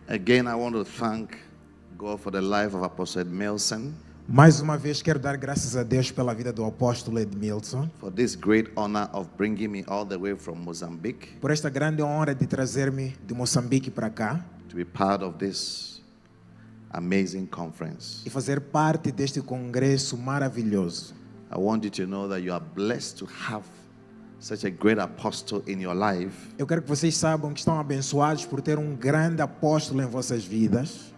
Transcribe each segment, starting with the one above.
Again, I want to thank God for the life of Apostle Edmilson, Mais uma vez quero dar graças a Deus pela vida do apóstolo Edmilson, for this great honor of bringing me all the way from Mozambique por esta grande honra de trazer-me de Moçambique para cá to be part of this amazing conference. e fazer parte deste congresso maravilhoso. I want you to know that you are blessed to have such a great apostle in your life. Eu quero que vocês saibam que estão abençoados por ter um grande apóstolo em vossas vidas.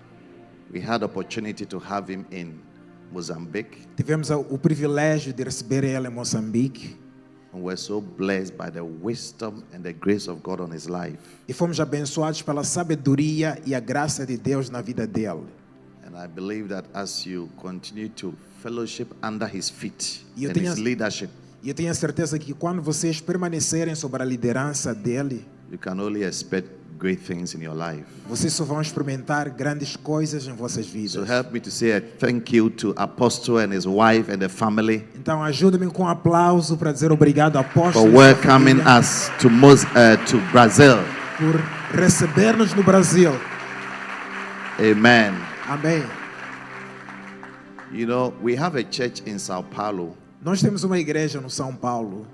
We had the opportunity to have him in Mozambique, Tivemos o privilégio de receber ele em Moçambique and we're so blessed by the wisdom and the grace of God on his life. e fomos abençoados pela sabedoria e a graça de Deus na vida dele. And I believe that as you continue to fellowship under his feet You and think his as- leadership, E eu tenho a certeza que quando vocês permanecerem sob a liderança dele, you can only expect great things in your life. vocês só vão experimentar grandes coisas em vossas So vidas. help me to say a thank you to Apostle and his wife and the family Então ajuda-me com um aplauso para dizer obrigado ao for apóstolo e sua welcoming família us to Brazil. por receber-nos no Brasil. Amen. Amém. You know, we have a church in Sao Paulo, Nós temos uma igreja no São Paulo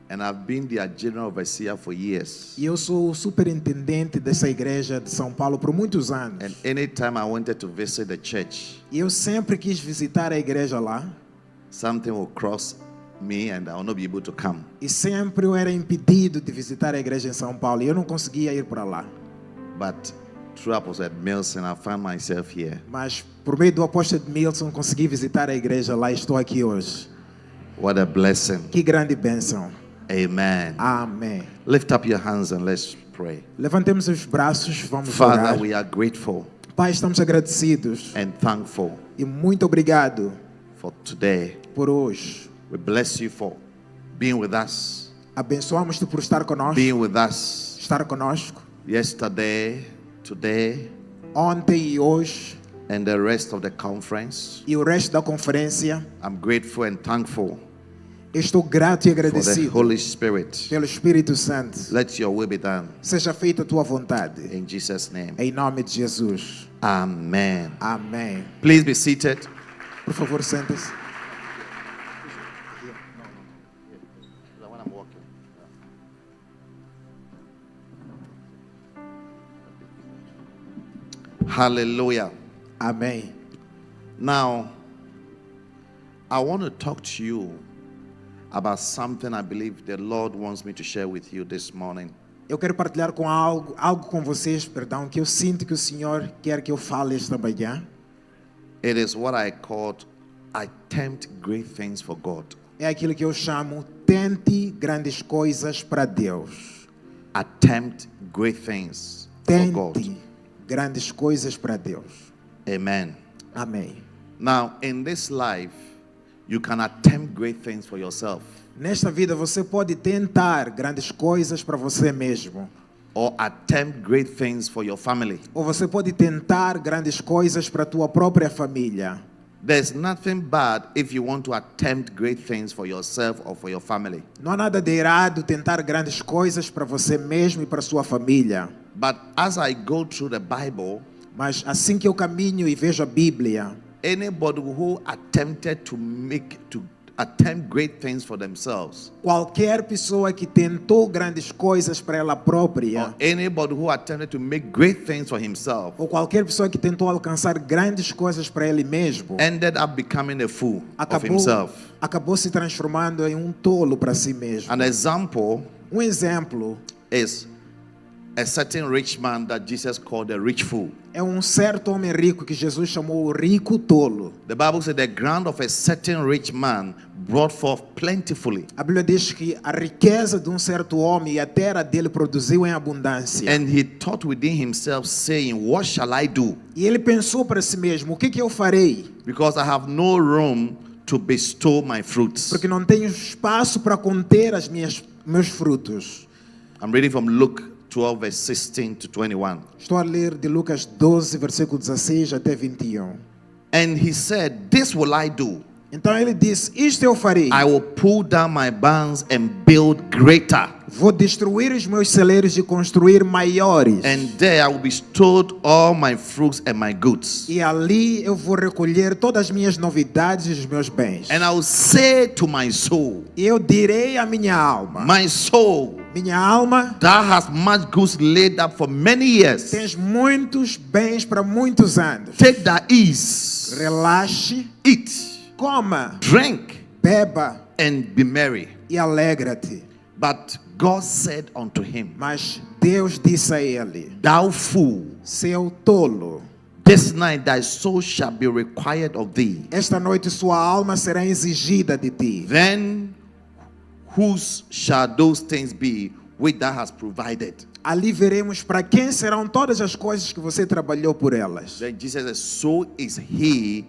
and I've been their general overseer for years. e eu sou o superintendente dessa igreja de São Paulo por muitos anos. And anytime I wanted to visit the church, E eu sempre quis visitar a igreja lá something will cross me and I will not be able to come. e sempre eu era impedido de visitar a igreja em São Paulo e eu não conseguia ir para lá. But through Apostle Edmilson, I found myself here. Mas por meio do apóstolo Edmilson consegui visitar a igreja lá e estou aqui hoje. What a blessing. Que grande bênção. Amen. Amém. Lift up your hands and let's pray. Levantemos os braços, vamos Father, orar. we are grateful Pai, estamos agradecidos and thankful e muito obrigado for today. por hoje. We bless you for being with us, Abençoamos-te por estar conosco, being with us estar conosco yesterday, today, ontem e hoje and the rest of the conference. e o resto da conferência. I'm grateful and thankful Eu estou grato e for the agradecido Holy Spirit. pelo Espírito Santo. Let your will be done. Seja feita a tua vontade. In Jesus' name. Em nome de Jesus. Amen. Amém. Please be seated. Por favor, sente-se. Hallelujah. Amém. Now, I want to talk to you about something I believe the Lord wants me to share with you this morning. Eu quero partilhar com algo com vocês, perdão, que eu sinto que o Senhor quer que eu fale esta manhã. It is what I called attempt great things for God. É aquilo que eu chamo tente grandes coisas para Deus. Attempt great things for God. Tente grandes coisas para Deus. Amen. Amém. Now, in this life, you can attempt great things for yourself Nesta vida você pode tentar grandes coisas para você mesmo. or attempt great things for your family. Ou você pode tentar grandes coisas para a tua própria família. There's nothing bad if you want to attempt great things for yourself or for your family. Não há nada de errado tentar grandes coisas para você mesmo e para a sua família. But as I go through the Bible, Mas assim que eu caminho e vejo a Bíblia, anybody who attempted to attempt great things for themselves, qualquer pessoa que tentou grandes coisas para ela or própria, anybody who attempted to make great things for himself, ou qualquer pessoa que tentou alcançar grandes coisas para ele mesmo, ended up becoming a fool of acabou, himself. acabou se transformando em um tolo para si mesmo. An example Um exemplo is a certain rich man that Jesus called a rich fool. é um certo homem rico que Jesus chamou o rico tolo. The Bible said the ground of a certain rich man brought forth plentifully, A Bíblia diz que a riqueza de um certo homem e a terra dele produziu em abundância. and he thought within himself, saying, what shall I do? E ele pensou para si mesmo, o que eu farei? Because I have no room to bestow my fruits. Porque não tenho espaço para conter meus frutos. I'm reading from Luke 12, verse 16 to 21. Estou a ler de Lucas 12, versículo 16 até 21. And he said, this will I do, Então ele disse: isto eu farei. I will pull down my barns and build greater. Vou destruir os meus celeiros e construir maiores. And there I will bestow all my fruits and my goods. E ali eu vou recolher todas as minhas novidades e os meus bens. And I will say to my soul, E eu direi à minha alma: my soul, minha alma, thou hast much goods laid up for many years. tens muitos bens para muitos anos. Take thy ease, Relaxe, eat, coma, drink, beba and be merry. e alegra-te. But God said unto him, Mas Deus disse a ele: thou fool, seu tolo, this night thy soul shall be required of thee. esta noite sua alma será exigida de ti. Then whose shall those things be which thou hast provided? Ali veremos para quem serão todas as coisas que você trabalhou por elas. Then Jesus said, so is he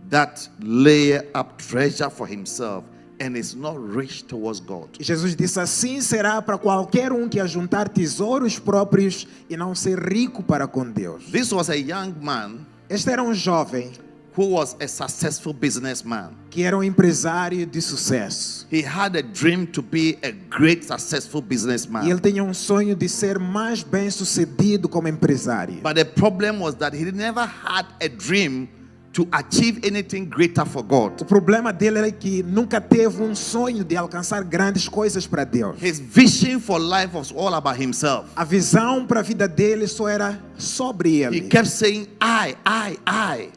that lay up treasure for himself and is not rich towards God. E Jesus disse: assim será para qualquer um que ajuntar tesouros próprios e não ser rico para com Deus. This was a young man Este era um jovem who was a successful businessman. que era um empresário de sucesso. He had a dream to be a great successful E businessman. ele tinha um sonho de ser mais bem-sucedido como empresário. But the problem was that he never had a dream to achieve anything greater for God. O problema dele era que nunca teve um sonho de alcançar grandes coisas para Deus. His vision for life was all about himself. A visão para a vida dele só era sobre He ele. kept saying, I.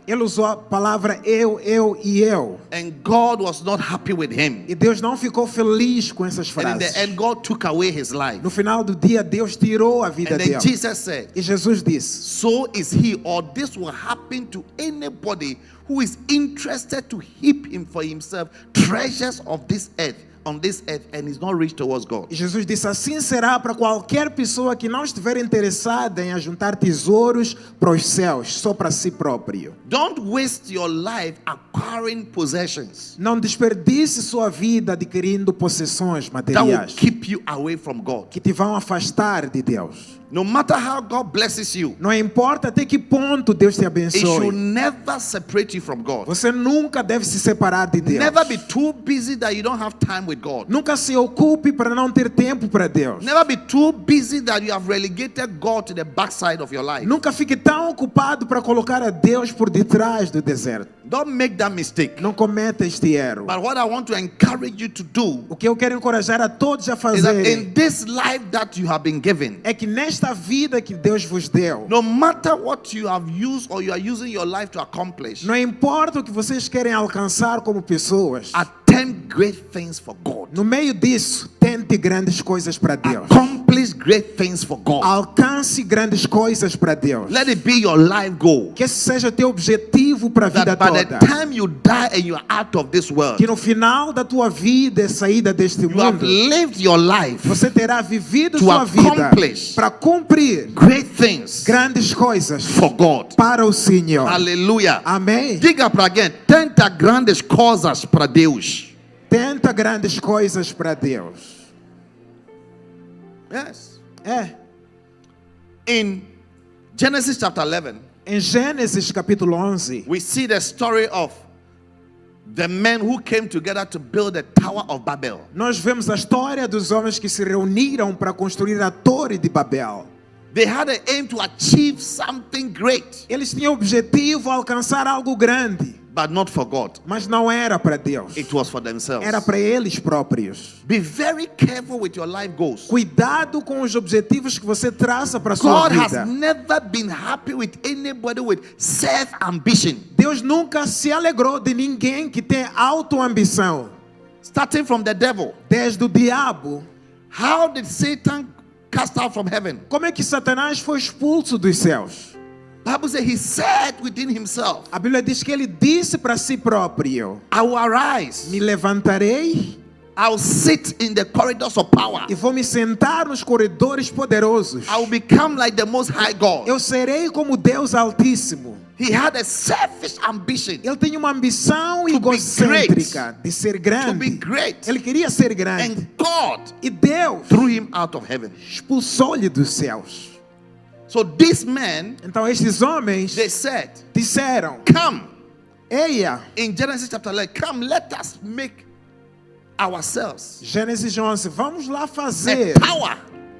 Ele usou a palavra eu e eu. And God was not happy with him. E Deus não ficou feliz com essas And in the frases. end, God took away his life. No final do dia, Deus tirou a vida And then dele. Jesus said, E Jesus disse: so is he, or this will happen to anybody who is interested to heap him for himself treasures of this earth, on this earth, and is not rich towards God. E Jesus disse: assim será para qualquer pessoa que não estiver interessada em ajuntar tesouros para os céus, só para si próprio. Don't waste your life acquiring possessions Não desperdice sua vida adquirindo possessões that will materiais keep you away from God. que te vão afastar de Deus. No matter how God blesses you, Não importa até que ponto Deus te it should abençoe, never separate you from God. você nunca deve se separar de Deus. Never be too busy that you don't have time with God. Nunca se ocupe para não ter tempo para Deus. Never be too busy that you have relegated God to the backside of your life. Nunca fique tão ocupado para colocar a Deus por detrás do deserto. Don't make that mistake. Não cometa este erro. But what I want to encourage you to do O que eu quero encorajar a todos a is that fazerem in this life that you have been given, é que nesta vida que Deus vos deu, no matter what you have used or you are using your life to accomplish, não importa o que vocês querem alcançar como pessoas, attempt great things for God. no meio disso, tente grandes coisas para Deus. Accomplish great things for God. Alcance grandes coisas para Deus. Let it be your life goal. Que esse seja teu objetivo para a vida That by the toda. time you die and you are out of this world, Que no final da tua vida e saída deste you have mundo, lived your life você terá vivido to sua vida accomplish para cumprir great things grandes coisas for God. para o Senhor. Aleluia. Amém? Diga para alguém, tenta grandes coisas para Deus. Tenta grandes coisas para Deus. Yes. É. In Genesis chapter 11, Em Gênesis capítulo 11, we see the story of the men who came together to build the Tower of Babel. nós vemos a história dos homens que se reuniram para construir a Torre de Babel. They had an aim to achieve something great, Eles tinham o objetivo de alcançar algo grande, but not for God. mas não era para Deus. It was for themselves. Era para eles próprios. Be very careful with your life goals. Cuidado com os objetivos que você traça para a sua God has vida. never been happy with anybody with self-ambition. Deus nunca se alegrou de ninguém que tem autoambição. Starting from the devil. Desde o diabo. How did Satan cast out from heaven? Como é que Satanás foi expulso dos céus? Bible says he said within himself, A Bíblia diz que ele disse para si próprio: I will arise, me levantarei I'll sit in the corridors of power, e vou me sentar nos corredores poderosos. I will become like the most high God. Eu serei como Deus Altíssimo. He had a selfish ambition Ele tinha uma ambição be egocêntrica de ser to be grande. great, Ele queria ser grande. and God E Deus threw him out of heaven. expulsou-lhe dos céus. So these men, Então estes homens they said, disseram: come, Eia, In Genesis chapter 11, come, let us make ourselves Gênesis 11, vamos lá a fazer tower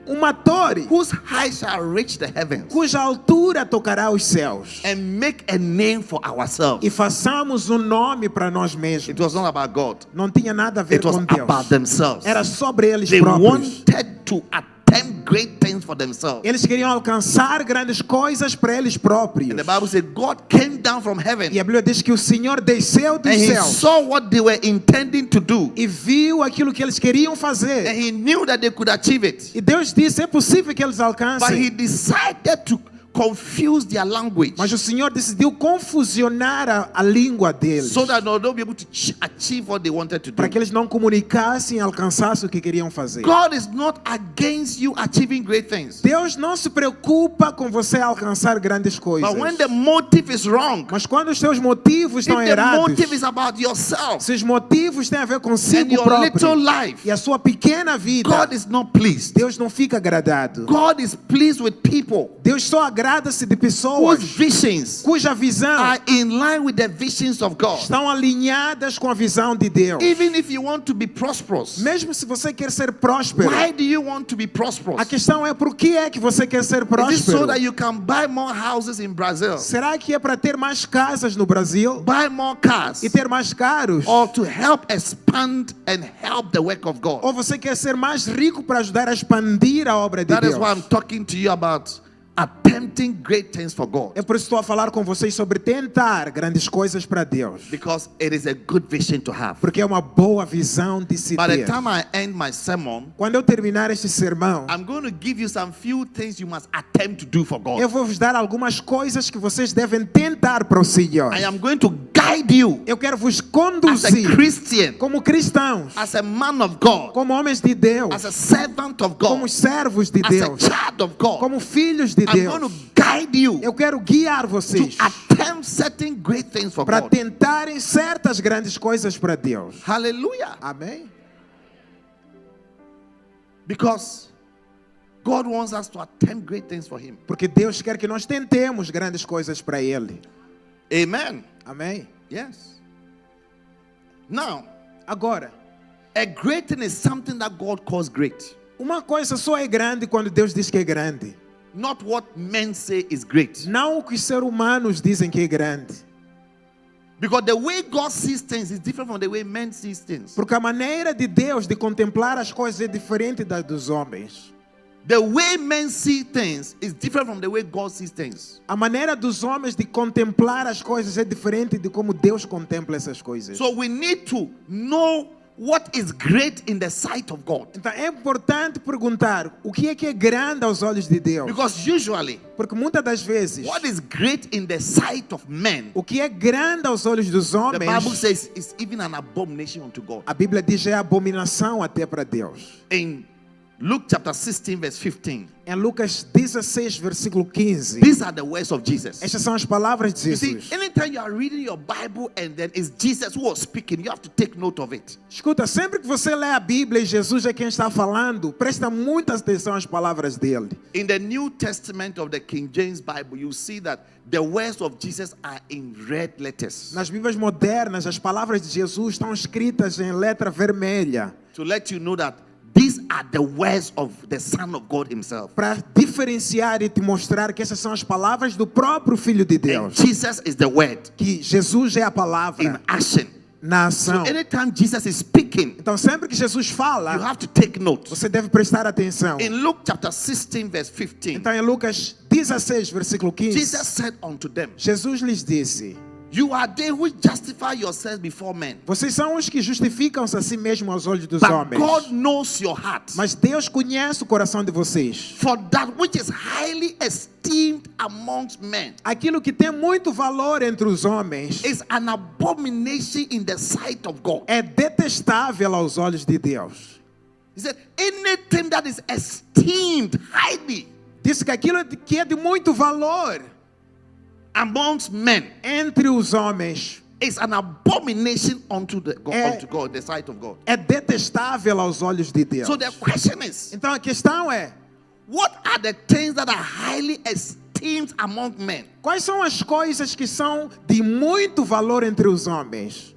uma torre whose height shall reach the heavens, cuja altura tocará os céus. and make a name for ourselves. E façamos um nome para nós It mesmos. was not about God. Não tinha nada a ver It was com Deus. about themselves. Era sobre eles They próprios. wanted to attempt great things for themselves. Eles queriam alcançar grandes coisas para eles próprios. And the Bible says God came down from heaven E a Bíblia diz que o Senhor desceu dos and he céus saw what they were intending to do. e viu aquilo que eles queriam And fazer. he knew that they could achieve it. E Deus disse, é possível que eles But he alcancem. decided to confuse their language Mas o Senhor decidiu confusionar a língua deles. so that they'll not be able to achieve what they wanted to Para que do. eles não comunicassem e alcançassem o que queriam fazer. God is not against you achieving great things. Deus não se preocupa com você alcançar grandes coisas. But when the motive is wrong, Mas quando os seus motivos if estão the errados, motive is about yourself se os motivos têm a ver and consigo your little próprio life, e a sua pequena vida, God is not pleased. Deus não fica agradado. God is pleased with people Deus só agrada-se de pessoas whose visions cuja visão are in line with the visions of God. estão alinhadas com a visão de Deus. Even if you want to be prosperous, Mesmo se você quer ser próspero, why do you want to be prosperous? a questão é por que é que você quer ser Is it so próspero? that you can buy more houses in Brazil, Será que é para ter mais casas no Brasil buy more cars, e ter mais carros? or to help expand and help the work of God? Ou você quer ser mais rico para ajudar a expandir a obra de That is Deus? why I'm talking to you about attempting great things for God, É por isso que estou a falar com vocês sobre tentar grandes coisas para Deus. because it is a good vision to have. Porque é uma boa visão de se By the ter. time I end my sermon, Quando eu terminar este sermão, I'm going to give you some few things you must attempt to do for eu God. vou vos dar algumas coisas que vocês devem tentar para o Senhor. I am going to guide you Eu quero vos as a conduzir Christian, como cristãos, as a man of God, como homens de Deus, as a servant of como God, servos de as a Deus, child of God. como filhos de I'm Deus. going to guide you Eu quero guiar to vocês attempt certain great things for para God. tentarem certas grandes coisas para Deus. Hallelujah. Amém? Because God wants us to attempt great things for Him. Porque Deus quer que nós tentemos grandes coisas para Ele. Amen. Amém? Yes. Now, Agora, a great thing is something that God calls great, uma coisa só é grande quando Deus diz que é grande. not what men say is great. Não o que os seres humanos dizem que é grande. Because the way God sees things is different from the way men see things. Porque a maneira de Deus de contemplar as coisas é diferente da dos homens. The way men see things is different from the way God sees things. A maneira dos homens de contemplar as coisas é diferente de como Deus contempla essas coisas. So we need to know what is great in the sight of God. Então é importante perguntar o que é grande aos olhos de Deus. Because usually, Porque muitas das vezes, what is great in the sight of men, o que é grande aos olhos dos the Bible homens, says is even an abomination unto God. a Bíblia diz é abominação até para Deus. In Luke chapter 16, verse 15, Em Lucas 16, versículo 15, these are the words of Jesus. estas são as palavras de You see, Jesus. anytime you are reading your Bible and then it's Jesus who was speaking, you have to take note of it. Escuta, sempre que você lê a Bíblia e Jesus é quem está falando, presta muita atenção às palavras dele. In the New Testament of the King James Bible, you see that the words of Jesus are in red letters Nas Bíblias modernas, as palavras de Jesus estão escritas em letra vermelha, to let you know that these are the words of the Son of God Himself. para diferenciar e te mostrar que essas são as palavras do próprio Filho de And Deus. Jesus is the word Que Jesus é a in palavra action. na ação. Anytime Jesus is speaking, Então, sempre que Jesus you fala, have to take note. você deve prestar atenção. In Luke chapter 16, verse 15, Então, em Lucas 16, versículo 15, Jesus said unto them, Jesus lhes disse: you are they who justify yourselves before men, vocês são os que justificam-se a si mesmos aos olhos dos but homens. God knows your heart. Mas Deus conhece o coração de vocês. For that which is highly esteemed amongst men Aquilo que tem muito valor entre os homens is an abomination in the sight of God. é detestável aos olhos de Deus. He said, anything that is esteemed highly Diz que aquilo que é de muito valor amongst men entre os homens is an abomination unto Eh. God, the sight of God. é detestável aos olhos de Deus. So the question is, Então a questão é: what are the things that are highly esteemed esteemed among men? Quais são as coisas que são de muito valor entre os homens?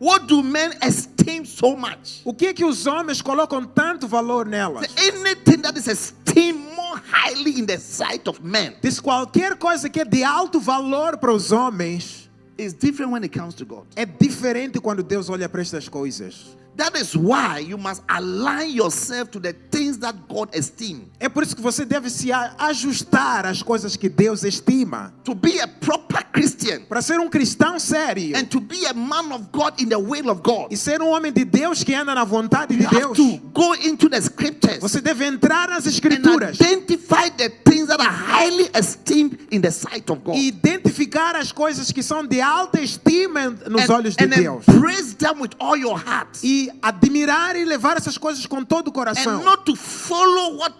What do men esteem so much? O que é que os homens colocam tanto valor nelas? Anything that is esteemed more highly in the sight of men Diz qualquer coisa que é de alto valor para os homens is different when it comes to God. é diferente quando Deus olha para estas coisas. That is why you must align yourself to the things that God esteems. É por isso que você deve se ajustar às coisas que Deus estima. To be a proper Christian Para ser um cristão sério and to be a man of God in the will of God, e ser um homem de Deus que anda na vontade you de have Deus, to go into the scriptures você deve entrar nas and escrituras identify the things that are highly esteemed in the sight of God. e identificar as coisas que são de alta estima nos olhos de And Deus. embrace them with all your heart. E admirar e levar essas coisas com todo o coração. And not to follow what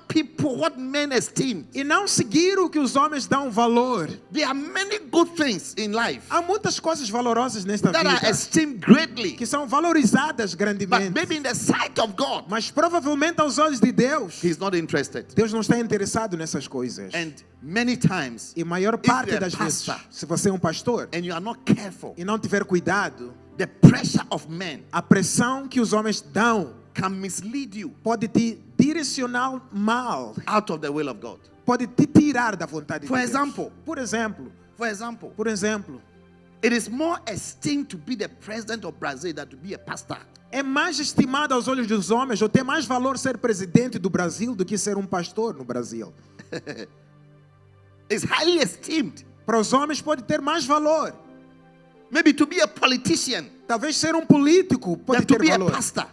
men esteem. E não seguir o que os homens dão valor. There are many good things in life Há muitas coisas valorosas nesta that are vida esteemed greatly, que são valorizadas but grandemente. maybe in the sight of God, Mas provavelmente aos olhos de Deus, He's not interested. Deus não está interessado nessas coisas. And many times, E a maior if parte you're a das vezes, pastor se você é um pastor and you are not careful, e não tiver cuidado, the pressure of men a pressão que os homens dão can mislead you pode te direcionar mal, out of the will of God. pode te tirar da vontade For de Deus. example. Por exemplo, It is more esteemed to be the president of Brazil than to be a pastor. é mais estimado aos olhos dos homens, ou tem mais valor ser presidente do Brasil do que ser um pastor no Brasil. It's highly esteemed. Para os homens pode ter mais valor. Maybe to be a politician Talvez ser um político than pode to ter be a valor. pastor.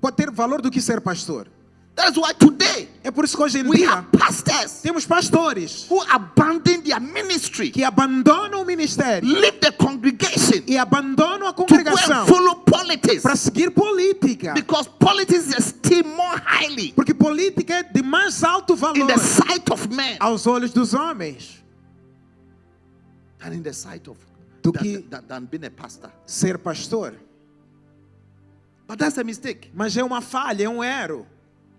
Pode ter valor do que ser pastor. That is why today É por isso que hoje em we dia have pastors temos pastores who abandon their ministry, que abandonam o ministério leave the congregation e abandonam a to go congregação and follow politics, para seguir política. because politics is esteemed more highly Porque política é de mais alto in valor the sight of men aos olhos dos homens than in the sight of do que than being a pastor. ser pastor. But that's a mistake. Mas é uma falha, é um erro.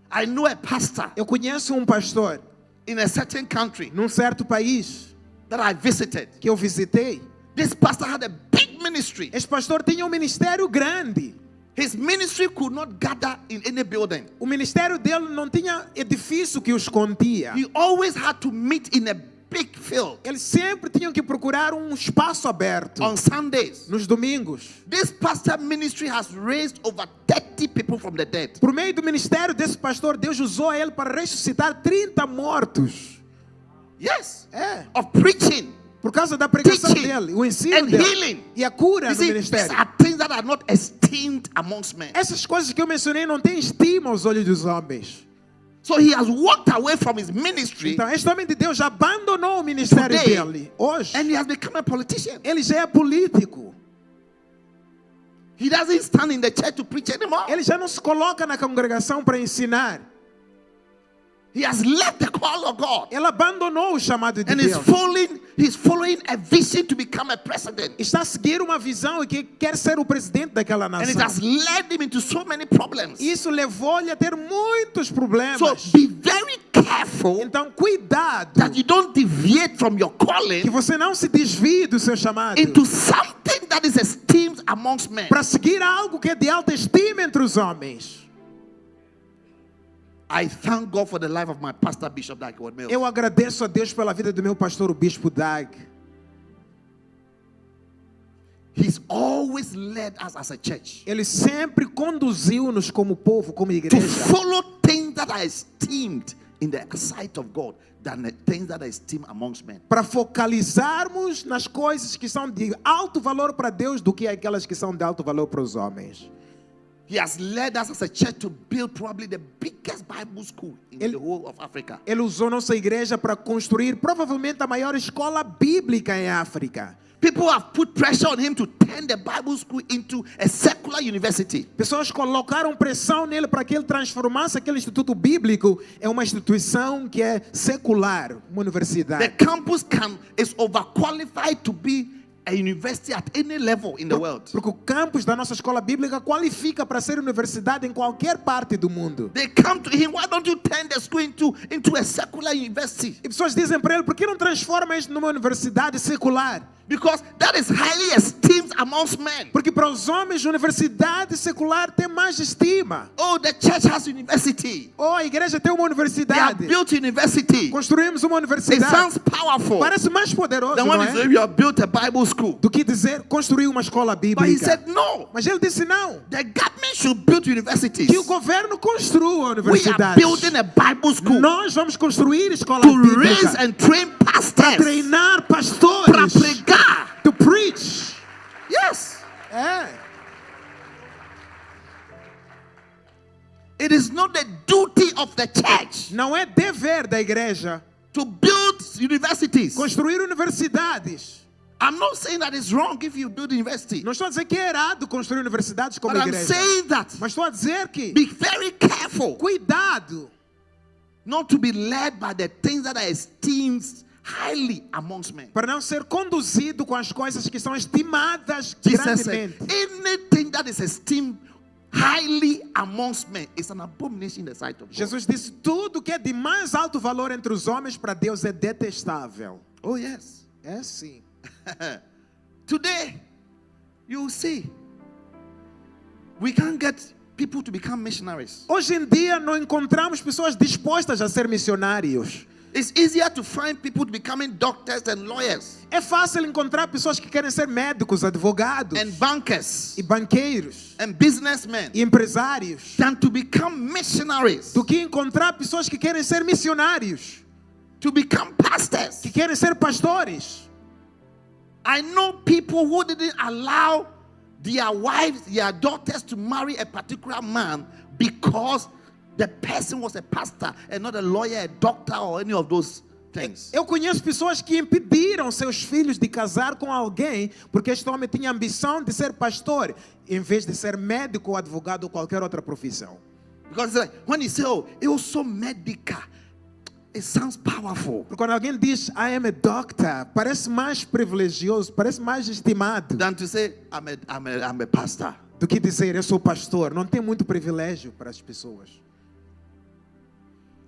I know a pastor Eu conheço um pastor in a certain country num certo país that I visited. que eu visitei. This pastor had a big ministry. Este pastor tinha um ministério grande. His ministry could not gather in any building. O ministério dele não tinha edifício que os continha. He always had to meet in a big field Eles sempre tinham que procurar um espaço aberto on Sundays. nos domingos. This pastor ministry has raised over 30 people from the dead. Por meio do ministério desse pastor, Deus usou ele para ressuscitar 30 mortos. Yes. É, Of preaching por causa da pregação Teaching dele, o ensino and dele healing. e a cura You no see, these ministério. are things that are not esteemed amongst men. Essas coisas que eu mencionei não têm estima aos olhos dos homens. So he has walked away from his ministry Então, este homem de Deus já abandonou o ministério Today, dele. Hoje, and he has become a politician. ele já é político. He doesn't stand in the church to preach anymore. Ele já não se coloca na congregação para ensinar. He has left the call of God Ele abandonou o chamado de and Deus. he's following a vision to become a president. Está a seguir uma visão e que quer ser o presidente daquela And it nação. has led him into so many problems. Isso levou-lhe a ter muitos So problemas. be very careful Então, cuidado that you don't deviate from your que calling você não se desvie do seu chamado into something that is esteemed amongst men. para seguir algo que é de alta estima entre os homens. I thank God for the life of my pastor, Bishop Dag Heward-Mills. Eu agradeço a Deus pela vida do meu pastor, o Bispo Dag. He's always led us as a church Ele sempre conduziu-nos como povo, como to igreja, follow things that are esteemed in the sight of God than the things that are esteemed amongst men. para focalizarmos nas coisas que são de alto valor para Deus do que aquelas que são de alto valor para os homens. He has led us as a church to build probably the biggest Bible school in the whole of Africa. Ele usou nossa igreja para construir provavelmente a maior escola bíblica em África. People have put pressure on him to turn the Bible school into a secular university. Pessoas colocaram pressão nele para que ele transformasse aquele instituto bíblico em uma instituição que é secular, uma The universidade. campus is overqualified to be a university at any level in the world. Porque o campus da nossa escola bíblica qualifica para ser universidade em qualquer parte do mundo. They come to him, why don't you turn the school into a secular university? E pessoas dizem para ele, por que não transforma isto numa universidade secular? Because that is highly esteemed amongst men. Porque para os homens, universidade secular tem mais estima. Oh, the church has university. Oh, a igreja tem uma They have universidade. built university. Construímos uma It universidade. sounds powerful. Parece mais poderoso, The não one is é? if you have built a Bible school. Do que dizer construir uma escola But he bíblica. said no. Mas ele disse não. The government should build universities. Que o gogoverno construa We are universidades. building a Bible school Nós vamos construir escolas to raise bíblicas and train para pastors. treinar Para pastores. pregar. To preach. Yes. É. It is not the duty of the church Não é dever da igreja to build universities. construir universidades. I'm not saying that it's wrong if you build university. Não estou a dizer que é errado construir universidades como But I'm igreja. saying that Mas estou a dizer que be very careful cuidado not to be led by the things that are esteemed highly amongst men. para não ser conduzido com as coisas que são estimadas Jesus said, grandemente. anything that is esteemed highly amongst men is an abomination in the sight of God. Jesus disse, tudo que é de mais alto valor entre os homens para Deus é detestável. Oh yes. É sim. Today, you will see, we can't get people to become missionaries. Hoje em dia não encontramos pessoas dispostas a ser missionários. It's easier to find people becoming doctors and lawyers É fácil encontrar pessoas que querem ser médicos, advogados and bankers e banqueiros and businessmen e empresários than to become missionaries, do que encontrar pessoas que querem ser missionários, to become pastors. que querem ser pastores. I know people who didn't allow their wives, their daughters to marry a particular man because the person was a pastor and not a lawyer, a doctor, or any of those things. Eu conheço pessoas que impediram seus filhos de casar com alguém porque este homem tinha ambição de ser pastor em vez de ser médico, advogado ou qualquer outra profissão. Because it's like, when you say, oh, eu sou médica, it sounds powerful Porque quando alguém diz I am a doctor, parece mais privilegioso, parece mais estimado than to say, I'm a pastor. do que dizer eu sou pastor. Não tem muito privilégio para as pessoas.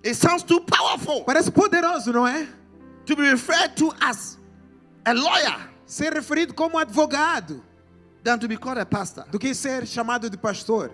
It sounds too powerful Parece poderoso, não é? to be referred to as a lawyer Ser referido como advogado than to be called a pastor. do que ser chamado de pastor.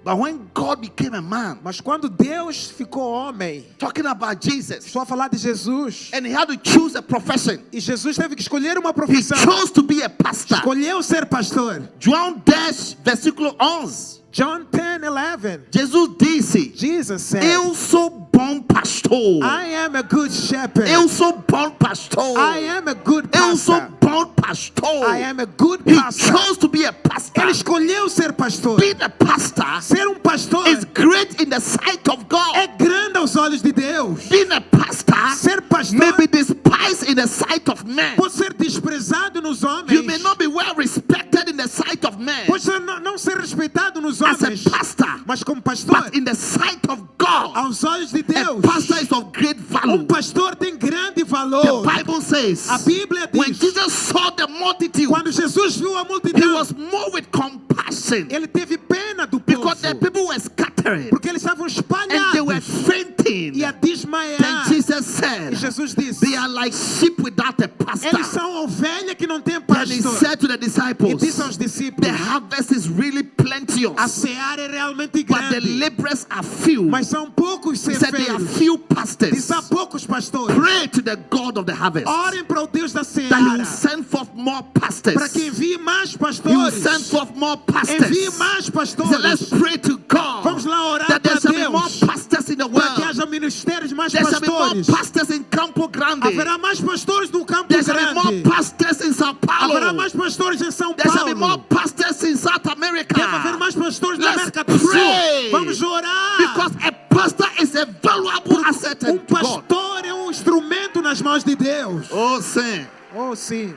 But when God became a man, Mas quando Deus ficou homem, talking about Jesus, estou a falar de Jesus, and he had to choose a profession, e Jesus teve que escolher uma he profissão. chose to be a pastor. Escolheu ser pastor. João 10, versículo 11. John 10:11. Jesus disse, Jesus said, eu sou bom pastor. I am a good shepherd. Eu sou bom pastor. I am a good Eu sou pastor. bom pastor. I am a good He pastor. chose to be a pastor. Ele escolheu ser pastor. Being a pastor Ser pastor is great in the sight of God. é grande aos olhos de Deus. Being a pastor Ser pastor may be despised in the sight of men. pode ser desprezado nos homens. You may not be well respected in the sight of men Pode ser não ser respeitado nos as a homens. pastor, Mas como pastor, but in the sight of God, aos olhos de a Deus, pastor is of great value. pastor tem grande The valor. Bible says, A Bíblia when diz, Jesus saw the multitude, quando Jesus viu a he multidão, was moved with compassion ele teve pena do povo. because the people were scattering Porque eles estavam and they were espalhados fainting. e a Then desmaiar. Jesus E said, Jesus disse, they are like sheep without a pastor. eles são ovelha que não tem Then he pastor. said to the E disciples, disse aos discípulos, the harvest is really plenteous, a seara é realmente but the grande, laborers are few. mas são poucos He said there are ceifeiros. few E pastors. são poucos pastores. Pray to the God of the harvest Orem para o Deus da that he seara, will send forth more pastors. para que envie mais He will pastores. send forth more Envie pastors. mais He said, let's pastores. pray to God Vamos lá orar that there para shall be more Deus, pastors in the para que world. haja ministérios mais There shall be more pastores. pastors in Campo Grande. Haverá mais pastores no Campo There shall be more Grande. pastors in Sao Haverá Paulo. mais pastores em São There shall be more Paulo. pastors in South America. Deve haver mais pastores na Let's América do Sul. pray. Vamos orar. Because a pastor is a valuable asset to God. Pastor é instrumento nas mãos de Deus. Oh, sim. Oh, sim.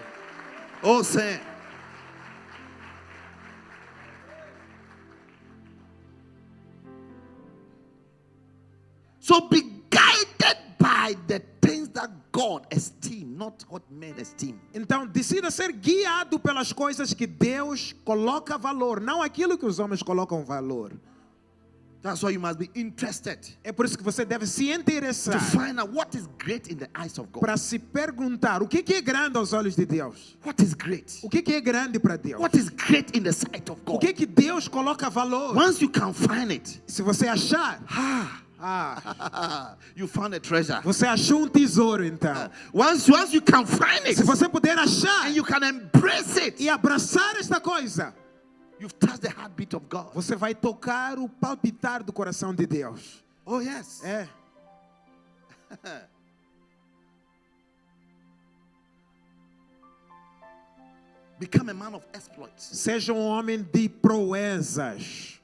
Oh, sim. So be guided by the things that God esteems, not what men esteem. Então, decida ser guiado pelas coisas que Deus coloca valor, não aquilo que os homens colocam valor. That's why you must be interested É por isso que você deve se to interessar find out what is great in the eyes of God. para se perguntar o que é grande aos olhos de Deus. What is great? O que é grande para Deus? What is great in the sight of O God? que Deus coloca valor? Once you can find it, Se você achar, you found a treasure. você achou um tesouro então. Once you can find it Se você puder achar and you can embrace it, e abraçar esta coisa, you've touched the heartbeat of God. você vai tocar o palpitar do coração de Deus. Oh yes. É. Become a man of exploits. Seja um homem de proezas,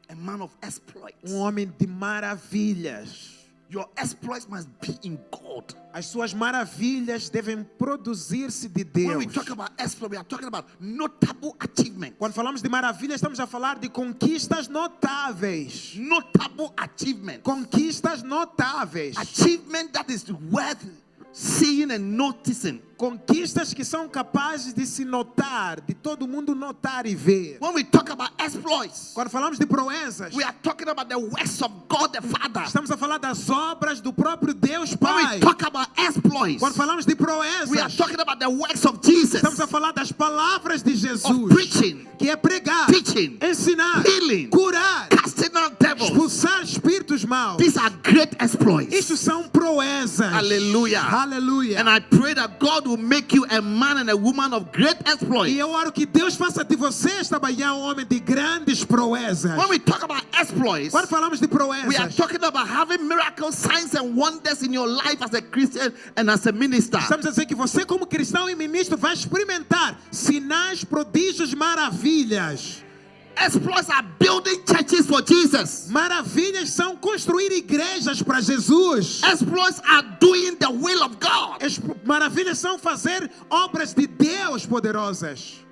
A man of exploits. um homem de maravilhas. Your exploits must be in God. As suas maravilhas devem produzir-se de When we Deus. talk about exploit, we are talking about notable achievement. Quando falamos de maravilhas, estamos a falar de conquistas notáveis. Notable achievement. Conquistas notáveis. Achievement that is worth seeing and noticing. Conquistas que são capazes de se notar, de todo mundo notar e ver. When we talk about exploits, Quando falamos de proezas, we are talking about the works of God the Father. estamos a falar das obras do próprio Deus When Pai. we talk about exploits, Quando falamos de we are proezas, talking about the works of Jesus, estamos a falar das palavras de of Jesus, preaching, que é pregar, teaching, ensinar, healing, curar, casting out devils. expulsar espíritos maus. These are great exploits. Isso são proezas. Hallelujah. Aleluia. And I pray that God will make you a man and a woman of great exploits. E eu oro que Deus faça de você esta manhã um homem de grandes proezas. When we talk about exploits, Quando falamos de we are proezas, talking about having miracles, signs and wonders in your life as a Christian and as a minister. estamos a dizer que você, como cristão e ministro, vai experimentar sinais, prodígios, maravilhas. Exploits are building churches for Jesus. Maravilhas são construir igrejas para Jesus. Exploits are doing the will of God. Maravilhas são fazer obras de Deus poderosas.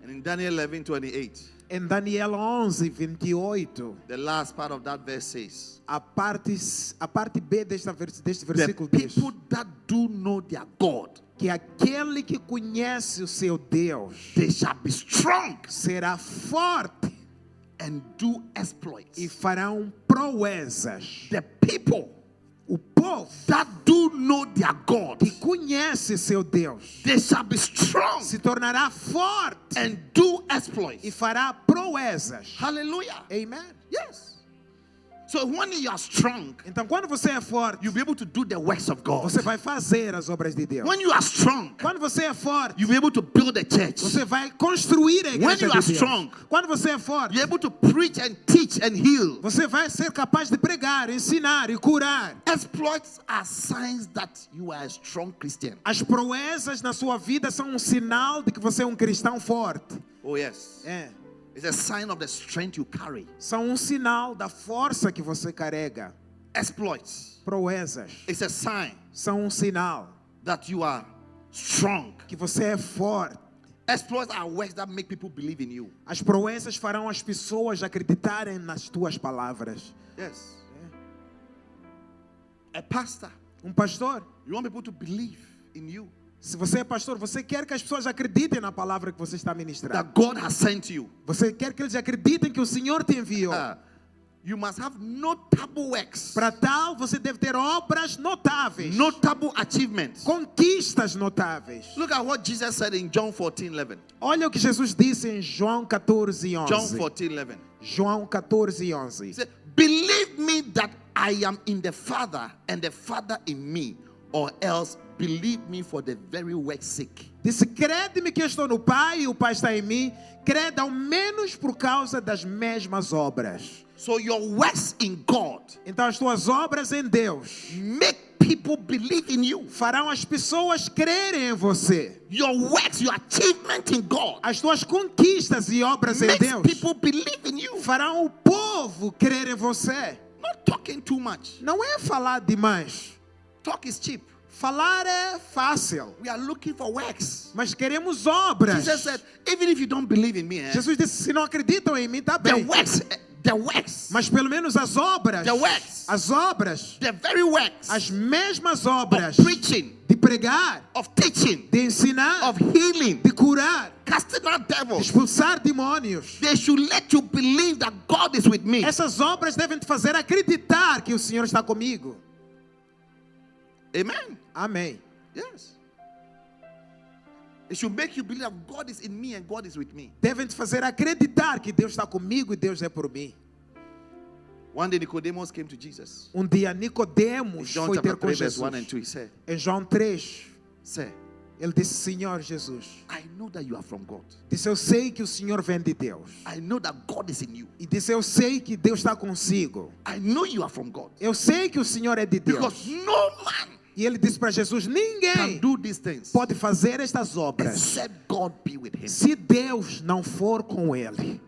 And in Daniel 11:28, Em Daniel 11:28, the last part of that verse says, a parte B deste the versículo diz people that do know their God, que aquele que conhece o seu Deus they shall be strong será forte and do exploits. e farão proezas. The people O povo that do know their God, que conhece seu Deus they shall be strong se tornará forte and do e exploits. fará proezas. Hallelujah. Amen. Yes. So when you are strong, Então, quando você é forte, you'll be able to do the works of God. você vai fazer as obras de Deus. When you are strong, Quando você é forte, you'll be able to build a church. você vai construir a When igreja you de are Deus. strong, Quando você é forte, you're able to preach and teach and heal. você vai ser capaz de pregar, ensinar e curar. Exploits are signs that you are a strong Christian. As proezas na sua vida são um sinal de que você é um cristão forte. Oh yes. É. It's a sign of the strength you carry. São um sinal da força que você carrega. Exploits. Proezas It's a sign são um sinal that you are strong. que você é forte. Exploits are works that make people believe in you. As proezas farão as pessoas acreditarem nas tuas palavras. Yes. A pastor, Um pastor, you want people to believe in you. se você é pastor, você quer que as pessoas acreditem na palavra que você está ministrando. That God has sent you. Você quer que eles acreditem que o Senhor te enviou. You must have notable works, Para tal, você deve ter obras notáveis. notable achievements. Conquistas notáveis. Look at what Jesus said in John 14:11. Olha o que Jesus disse em João 14:11. John 14:11. João 14:11. He said, "Believe me that I am in the Father and the Father in me, or else believe me for the very work's sake." Disse, crede-me que eu estou no Pai e o Pai está em mim. Crede ao menos por causa das mesmas obras. So your works in God Então as tuas obras em Deus make people believe in you. farão as pessoas crerem em você. Your works, your achievement in God As tuas conquistas e obras em makes Deus people believe in you. farão o povo crer em você. Not talking too much. Não é falar demais. Talk is cheap. Falar é fácil, We are looking for works. mas queremos obras. Jesus said, even if you don't believe in me, Jesus disse, se não acreditam em mim, tá the bem. works, Mas pelo menos as obras, the works As obras, the very works as mesmas of obras preaching, de pregar, of teaching, de ensinar, of healing, de curar, casting out de devils, expulsar demônios. they should let you believe that God is with me. Essas obras devem te fazer acreditar que o Senhor está comigo. Amen. Amém. Yes. It should make you believe that God is in me and God is with me. Devem te fazer acreditar que Deus está comigo e Deus é por mim. One day Nicodemus came to Jesus. Dia In Nicodemos John foi chapter ter com 3, verse Jesus. 1 and 2, he said, Em João 3, Sir, ele disse: Senhor Jesus, I know that you are from God. disse, eu sei que o Senhor vem de Deus. I know that God is in you. E disse, eu sei que Deus está consigo. I know you are from God. Eu sei que o Senhor é de Deus. Because no man E ele disse para Jesus: can ninguém do these things pode fazer estas obras except God be with him. se Deus não for com ele.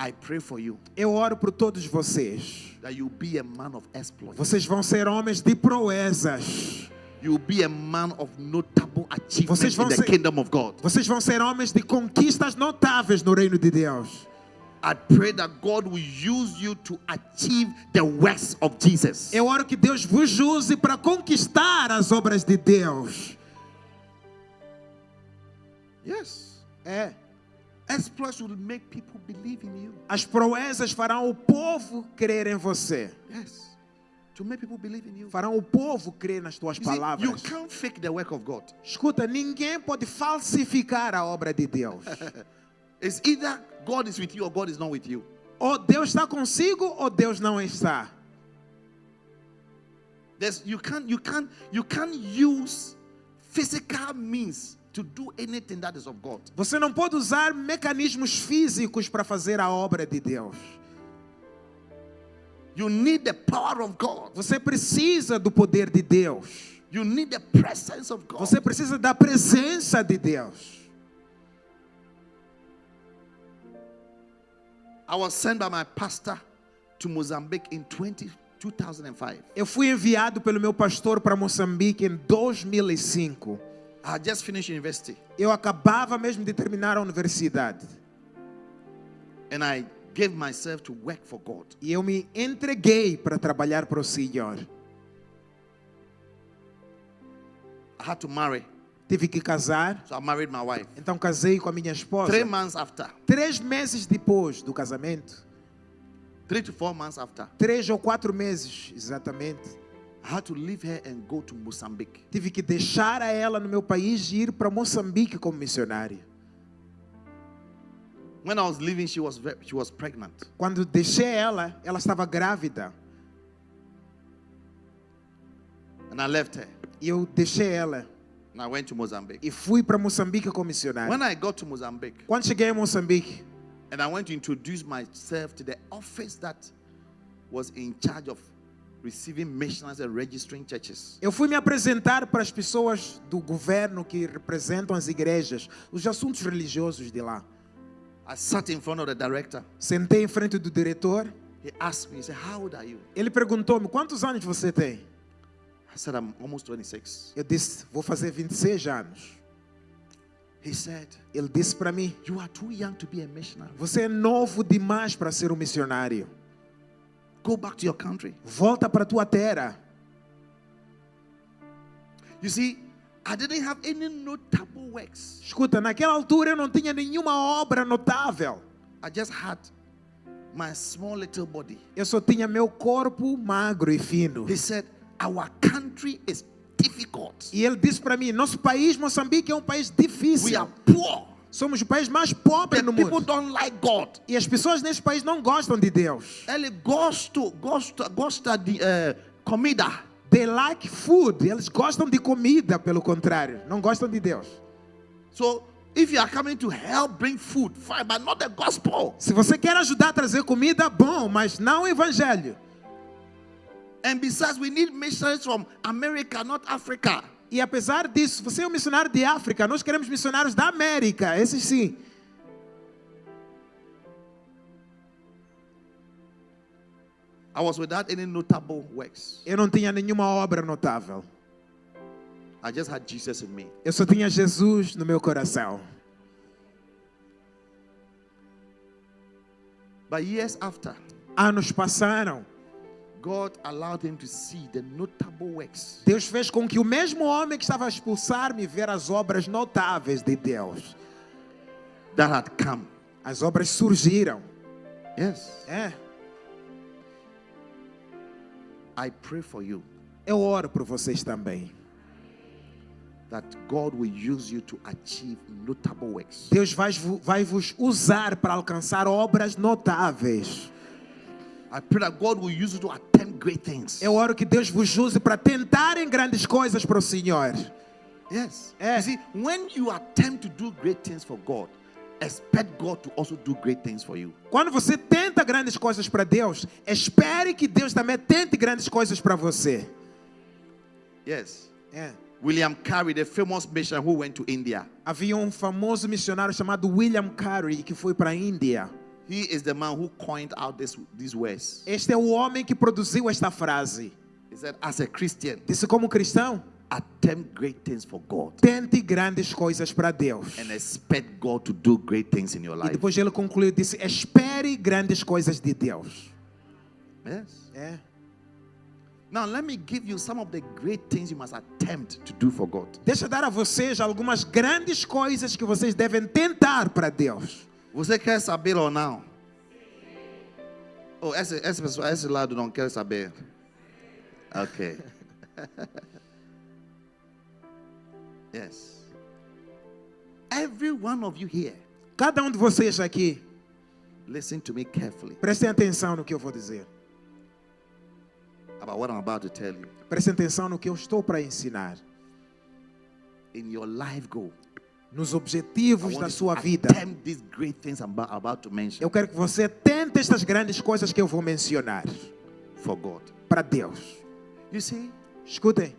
I pray for you Eu oro por todos vocês. that you be a man of exploit. Vocês vão ser homens de proezas. You be a man of notable achievements Vocês in vão the ser- kingdom of God. Vocês vão ser homens de conquistas notáveis no reino de Deus. I pray that God will use you to achieve the works of Jesus. Eu oro que Deus vos use para conquistar as obras de Deus. Yes. É. Exploits will make people believe in you. As proezas farão o povo crer em você. Yes. To make people believe in you. Farão o povo crer nas tuas You see, you palavras. can't fake the work of God. Escuta, ninguém pode falsificar a obra de Deus. It's either God is with you or God is not with you. Ou Deus está consigo ou Deus não está. You can't use physical means to do anything that is of God. Você não pode usar mecanismos físicos para fazer a obra de Deus. You need the power of God. Você precisa do poder de Deus. You need the presence of God. Você precisa da presença de Deus. I was sent by my pastor to Mozambique in 2005. Eu fui enviado pelo meu pastor para Moçambique em 2005. I had just finished university Eu acabava mesmo de terminar a universidade. and I gave myself to work for God. E eu me entreguei para trabalhar para o Senhor. I had to marry, Tive que casar, so I married my wife. então casei com a minha esposa. 3 months after, 3 meses depois do casamento, 3 to 4 months after, 3 ou 4 meses exatamente, I had to leave her and go to Mozambique. tive que deixar a ela no meu país e ir para Moçambique como missionário. When I was leaving, she was pregnant. Quando deixei ela, ela estava grávida. And I left her E eu deixei ela and I went to Mozambique. e fui para Moçambique como missionário. When I got to Mozambique Quando cheguei a Moçambique, and I went to introduce myself to the office that was in charge of receiving missionaries and registering churches. eu fui me apresentar para as pessoas do governo que representam as igrejas, os assuntos religiosos de lá. I sat in front of the director. Sentei em frente do diretor. He asked me, he said, how old are you? Ele perguntou-me: quantos anos você tem? I said, I'm almost 26. Eu disse: vou fazer 26 anos. He said, Ele disse para mim: you are too young to be a missionary. você é novo demais para ser um missionário. Go back to your country. Volta para a tua terra. You see, I didn't have any notable works. Escuta, naquela altura eu não tinha nenhuma obra notável. I just had my small little body. Eu só tinha meu corpo magro e fino. He said, our country is difficult. E ele disse para mim: nosso país, Moçambique, é um país We difícil. are poor. Somos o país mais pobre The no people mundo. don't like God. E as pessoas nesse país não gostam de Deus. Ele gosta de comida. They like food. Eles gostam de comida, pelo contrário. Não gostam de Deus. So if you are coming to help bring food, fine, but not the gospel. Se você quer ajudar a trazer comida, bom, mas não o evangelho. And besides, we need missionaries from America, not Africa. E apesar disso, você é um missionário de África, nós queremos missionários da América, esses sim. I was without any notable works. Eu não tinha nenhuma obra notável. I just had Jesus in me. Eu só tinha Jesus no meu coração. But years after, Anos passaram. God allowed him to see the notable works Deus fez com que o mesmo homem que estava a expulsar-me ver as obras notáveis de Deus. that had come. As obras surgiram. Yes. É. I pray for you Eu oro por vocês também. that God will use you to achieve notable works. Deus vai vos usar para alcançar obras notáveis. I pray that God will use you to attempt great things. Eu oro que Deus vos use para tentarem grandes coisas para o Senhor. Yes. Eh. You see, when you attempt to do great things for God, expect God to also do great things for you. Quando você tenta grandes coisas para Deus, espere que Deus também tente grandes coisas para você. Yes. É. William Carey, the famous missionary who went to India, Havia famoso missionário chamado William Carey que foi para a Índia. he is the man who coined out these words. Este é o homem que produziu esta frase. He said, as a Christian, Disse como cristão, attempt great things for God tente grandes coisas para Deus. and expect God to do great things in your E life. depois ele concluiu, disse, espere grandes coisas de Deus. Yes. É. Now let me give you some of the great things you must attempt to do for God. Deixa eu dar a vocês algumas grandes coisas que vocês devem tentar para Deus. Você quer saber ou não? Oh, esse lado não quer saber. Okay. Yes. Every one of you here, Cada de vocês aqui, listen to me carefully prestem atenção no que eu vou dizer. about what I'm about to tell you. Prestem atenção no que eu estou para ensinar. In your life goal, Nos I objetivos want da you sua to vida. attempt these great things I'm about to mention Eu quero que você tente estas grandes coisas que eu vou mencionar for God. para Deus. You see, Escutem.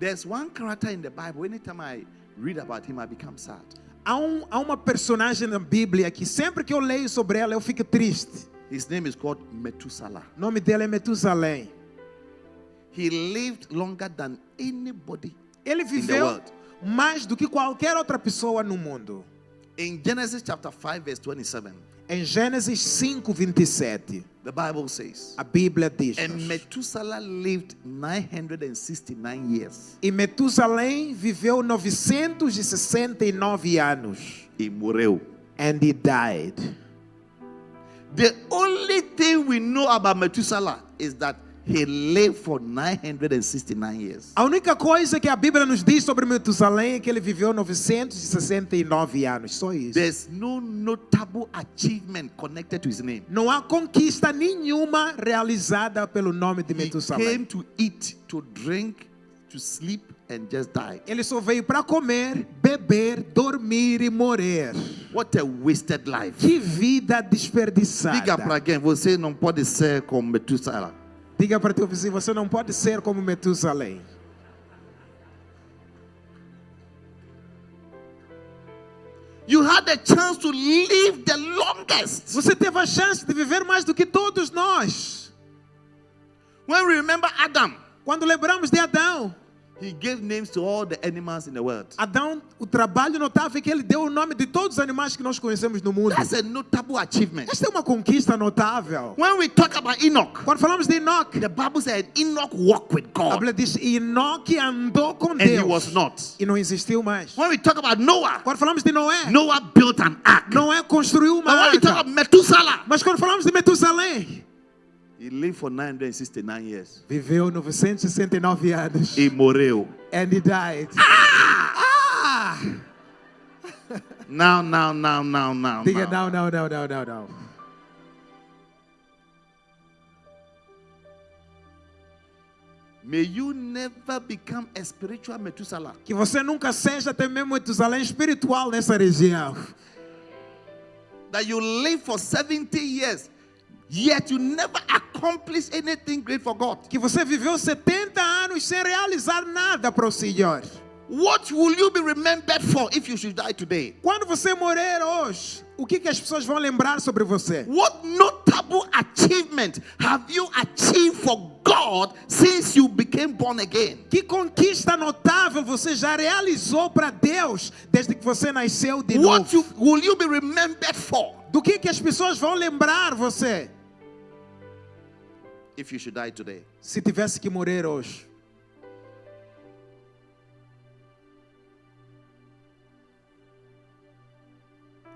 there's one character in the Bible. Anytime I read about him, I become sad. Há uma personagem na Bíblia que sempre que eu leio sobre ela eu fico triste. His name is called Methuselah. O nome dele é Metusalém. He lived longer than anybody Ele in the viveu world. mais do que qualquer outra pessoa no mundo. In Genesis chapter 5 verse 27, Em Gênesis 5:27, the Bible says, a Bíblia diz: and Methuselah lived 969 years. E Metusalém viveu 969 anos. E morreu. And he died. The only thing we know about Methuselah is that he lived for 969 years. A única coisa que a Bíblia nos diz sobre Metusalém é que ele viveu 969 anos. Só isso. There's no notable achievement connected to his name. Não há conquista nenhuma realizada pelo nome de He Metusalém. came to eat, to drink, to sleep, and just died. Ele só veio para comer, beber, dormir e morrer. What a wasted life. Que vida desperdiçada. Diga para quem você não pode ser como Methuselah. Diga para teu vizinho, você não pode ser como Metusalém. You had a chance to live the longest. Você teve a chance de viver mais do que todos nós. When we remember Adam, Quando lembramos de Adão, he gave names to all the animals in the world. Adão, o trabalho notável é que ele deu o nome de todos os animais que nós conhecemos no mundo. That's a notable achievement. Esta é uma conquista notável. When we talk about Enoch, Quando falamos de Enoque, the Bible said Enoch walked with a God Bíblia diz: Enoque andou com and he Deus was not. e não existiu mais. When we talk about Noah, Quando falamos de Noé, Noah built an ark. Noé construiu uma But when we talk arca. about Methuselah, Mas quando falamos de Metusalém, he lived for 969 years. viveu 969 anos. E morreu. And he died. Ah! Now. Diga não. May you never become a spiritual Methuselah. Que você nunca seja até mesmo Metusalém espiritual nessa região. That you live for 70 years, yet you never accomplish anything great for God. Que você viveu 70 anos sem realizar nada para o Senhor. What will you be remembered for if you should die today? Quando você morrer hoje, o que as pessoas vão lembrar sobre você? What notable achievement have you achieved for God since you became born again? Que conquista notável você já realizou para Deus desde que você nasceu de novo? What will you be remembered for? Do que as pessoas vão lembrar você? if you should die today? Se tivesse que morrer hoje,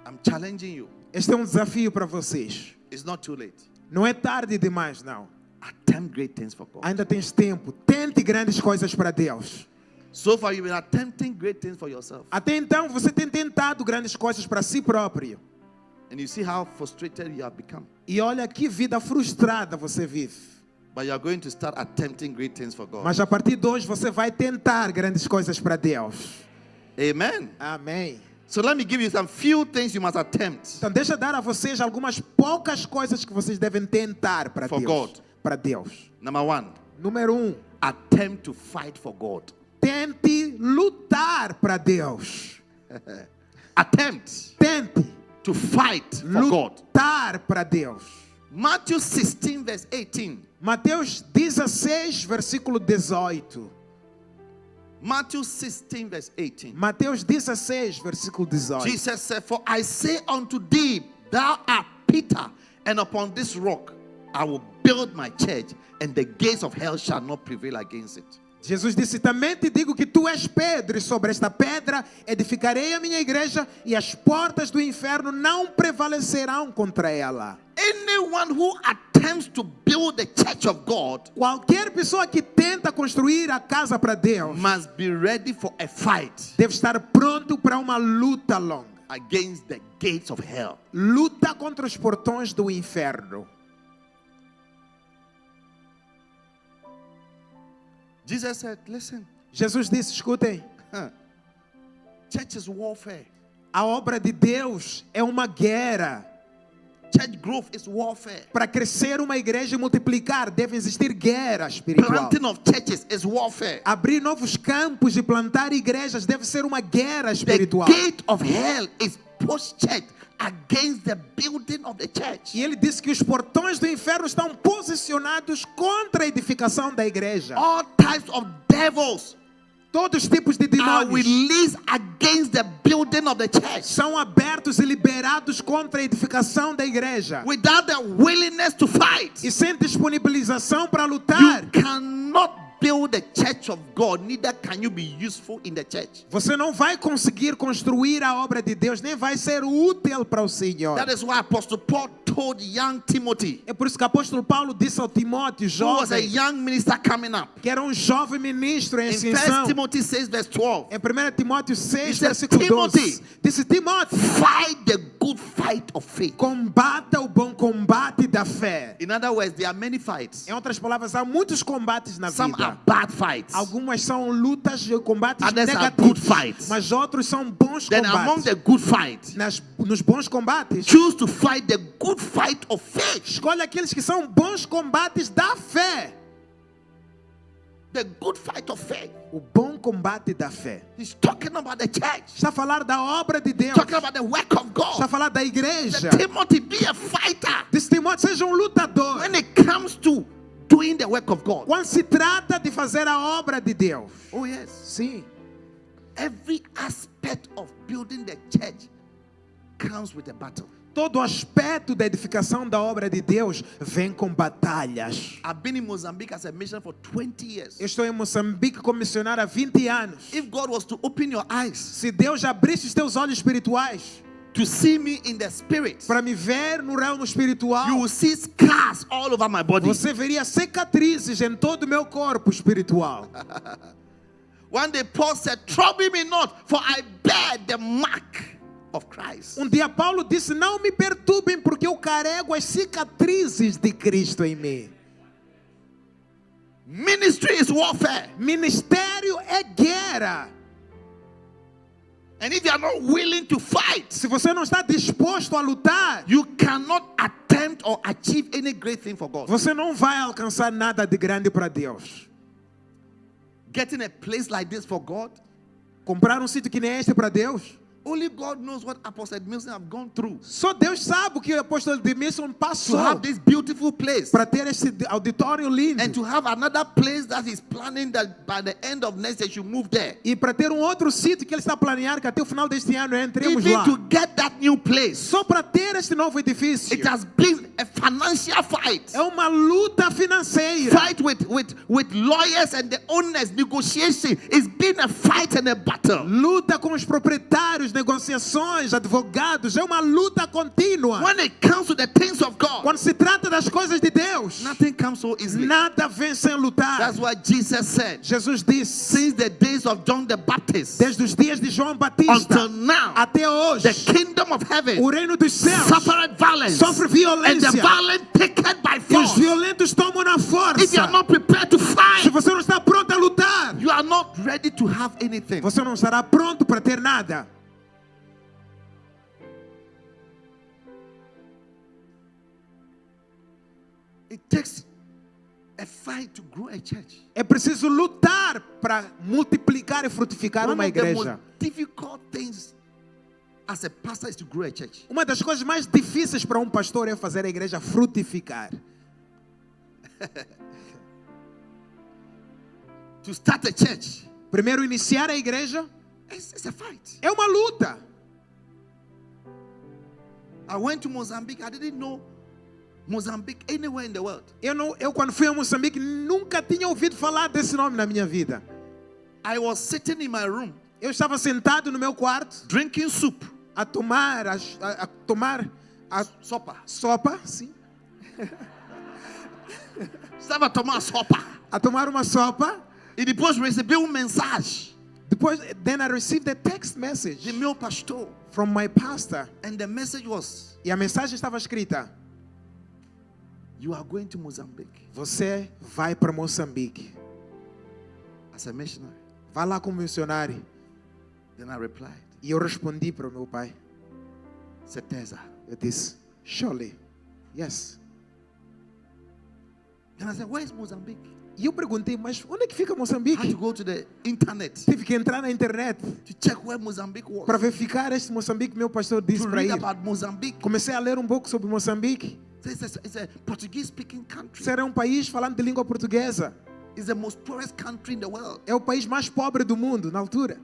I'm challenging you. este é um desafio para vocês. It's not too late. Não é tarde demais, não. Attempt great things for God. Ainda tens tempo. Tente grandes coisas para Deus. So far, you've been attempting great things for yourself. Até então, você tem tentado grandes coisas para si próprio. And you see how frustrated you have become. E olha que vida frustrada você vive. But you are going to start attempting great things for God. Mas a partir de hoje, você vai tentar grandes coisas para Deus. Amen. Amém. So let me give you some few things you must attempt Então, deixa eu dar a vocês algumas poucas coisas que vocês devem tentar para For Deus. God. Para Deus. Number one, Número 1. attempt to fight for God. Tente lutar para Deus. Attempt Tente to fight for God. lutar para Deus. Matthew 16 verse 18. Mateus 16, versículo 18. Matthew 16 verse 18. Mateus 16, versículo 18. Jesus said, "For I say unto thee, thou art Peter, and upon this rock I will build my church, and the gates of hell shall not prevail against it." Jesus disse: também te digo que tu és Pedro, e sobre esta pedra edificarei a minha igreja, e as portas do inferno não prevalecerão contra ela. Anyone who attempts to build the church of God Qualquer pessoa que tenta construir a casa para Deus must be ready for a fight deve estar pronto para uma luta longa. against the gates of hell. Luta contra os portões do inferno. Jesus said, "Listen, Jesus disse: escutem, church is warfare. a obra de Deus é uma guerra. Church growth is warfare. Para crescer uma igreja e multiplicar, deve existir guerra espiritual. Planting of churches is warfare. Abrir novos campos e plantar igrejas deve ser uma guerra The espiritual. gate of hell is post-church against the building of the church." E ele disse que os portões do inferno estão posicionados contra a edificação da igreja. All types of devils Todos os tipos de are demônios released against the building of the church. são abertos e liberados contra a edificação da igreja. Without the willingness to fight, E sem disponibilização para lutar, you cannot build the church of God, neither can you be useful in the church. você não vai conseguir construir a obra de Deus, nem vai ser útil para o Senhor. That is why Apostle Paul told young Timothy, É por isso que o apóstolo Paulo disse ao Timóteo, who was a jovem, young minister coming up, que era um jovem ministro em in 1 ascensão, Timothy 6 verse 12, em 1 Timóteo 6, He said, versículo 12, Timothy, disse: Timóteo, fight the good fight of faith. combata o bom combate da fé. In other words, there are many fights. Em outras palavras, há muitos combates na Some vida. are bad fights. Algumas são lutas e combates Others are negativos, good fights. mas outros são bons Then among combates. the good fights, Nos bons combates, choose to fight the good fight of faith. escolhe aqueles que são bons combates da fé. The good fight of faith. O bom combate da fé. He's talking about the church. Está a falar da obra de Deus. Talking about the work of Está a God. falar da igreja. Timothy, be a fighter. Diz Timóteo, seja um lutador. When it comes to doing the work of God. Quando se trata de fazer a obra de Deus. Oh yes. Sim. Every aspect of building the church comes with a battle. Todo aspecto da edificação da obra de Deus vem com batalhas. I've been in Mozambique as a mission for 20 years. Eu estou em Moçambique como missionário há 20 anos. If God was to open your eyes Se Deus abrisse os teus olhos espirituais to see me in the spirit, para me ver no realmo espiritual, you will see scars all over my body. você veria cicatrizes em todo o meu corpo espiritual. One day Paul said, "Trouble me not, for I bear the mark of Christ." Um dia Paulo disse: não me perturbem, porque eu carrego as cicatrizes de Cristo em mim. Ministry is warfare. Ministério é guerra. And if you are not willing to fight, Se você não está disposto a lutar, you cannot attempt or achieve any great thing for God. você não vai alcançar nada de grande para Deus. Getting a place like this for God Comprar um sítio que nem este para Deus Only God knows what Apostle Edmilson have gone through Só Deus sabe o que o apóstolo Edmilson to passou have this beautiful place para ter este auditório lindo. and to have another place that he's planning that by the end of next year you should move there. E para ter outro sítio que ele está a planear que até o final deste ano entremos Even lá. to get that new place, Só para ter este novo edifício. it has been a financial fight. É uma luta financeira. Fight with lawyers and the owners, negotiation. It's been a fight and a battle. Luta com os proprietários, negociações, advogados. É uma luta contínua. When it comes to the things of God, Quando se trata das coisas de Deus, nothing comes so easily. nada vem sem lutar. That's what Jesus said. Jesus disse, Since the days of John the Baptist desde os dias de João Batista until now, até hoje, the kingdom of heaven o reino dos céus suffered violence, sofre and the violência violent take it by e os force. violentos tomam na If you força. are not prepared to Se fight, você não está pronto a lutar, you are not ready to have anything. você não estará pronto para ter nada. It takes a fight to grow a church. É preciso lutar para multiplicar e frutificar One uma of the most igreja. difficult things as a pastor is to grow a church. Uma das coisas mais difíceis para um pastor é fazer a igreja frutificar. To start a church, Primeiro, iniciar a igreja it's a fight. é uma luta. I went to Mozambique. I didn't know Mozambique anywhere in the world. Eu quando fui a Moçambique nunca tinha ouvido falar desse nome na minha vida. I was sitting in my room Eu estava sentado no meu quarto drinking soup, a tomar a sopa, sim, estava a tomar sopa. a tomar uma sopa. E depois recebi mensagem Depois, then I received a text message de meu pastor. from my pastor. And the message was, E a mensagem estava escrita: you are going to Mozambique você vai para Moçambique. as a missionary. Vá lá como missionário. Then I replied, E eu respondi para o meu pai. certeza. Eu disse, surely, yes. Then I said, where is Mozambique? E eu perguntei, mas onde é que fica I had Moçambique? to go to the internet Tive que entrar na internet to check where Mozambique was. para verificar este Moçambique. Meu pastor disse To para read ir. about Mozambique. Comecei a ler um pouco sobre Moçambique. It's a Portuguese-speaking country. Será um país falando de língua portuguesa. It's the most poorest country in the world. É o país mais pobre do mundo na altura.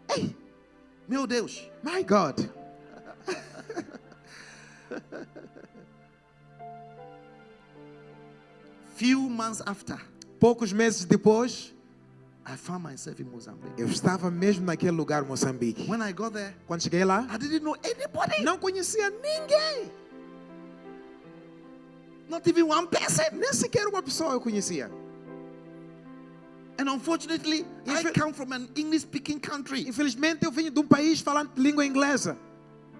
Hey, meu Deus. My God. Few months after, Poucos meses depois, I found myself in Mozambique. eu estava mesmo naquele lugar, Moçambique. When I got there, Quando cheguei lá, I didn't know anybody. não conhecia ninguém. Not even one person. Nem sequer uma pessoa eu conhecia. And unfortunately, I come from an English-speaking country. Infelizmente, eu vim de um país falando de língua inglesa.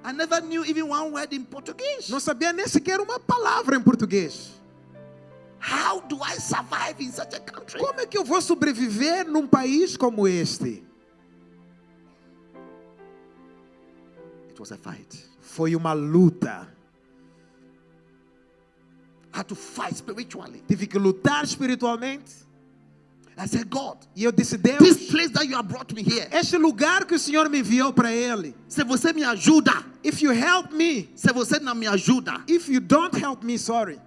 I never knew even one word in Portuguese. Não sabia nem sequer uma palavra em português. How do I survive in such a country? Como é que eu vou sobreviver num país como este? It was a fight. Foi uma luta. I had to fight spiritually. Tive que lutar espiritualmente. I said, God, E eu disse, this Deus, place that you have brought me here, este lugar que o Senhor me enviou para ele, se você me ajuda, if you help me, se você não me ajuda, if you don't help me, sorry,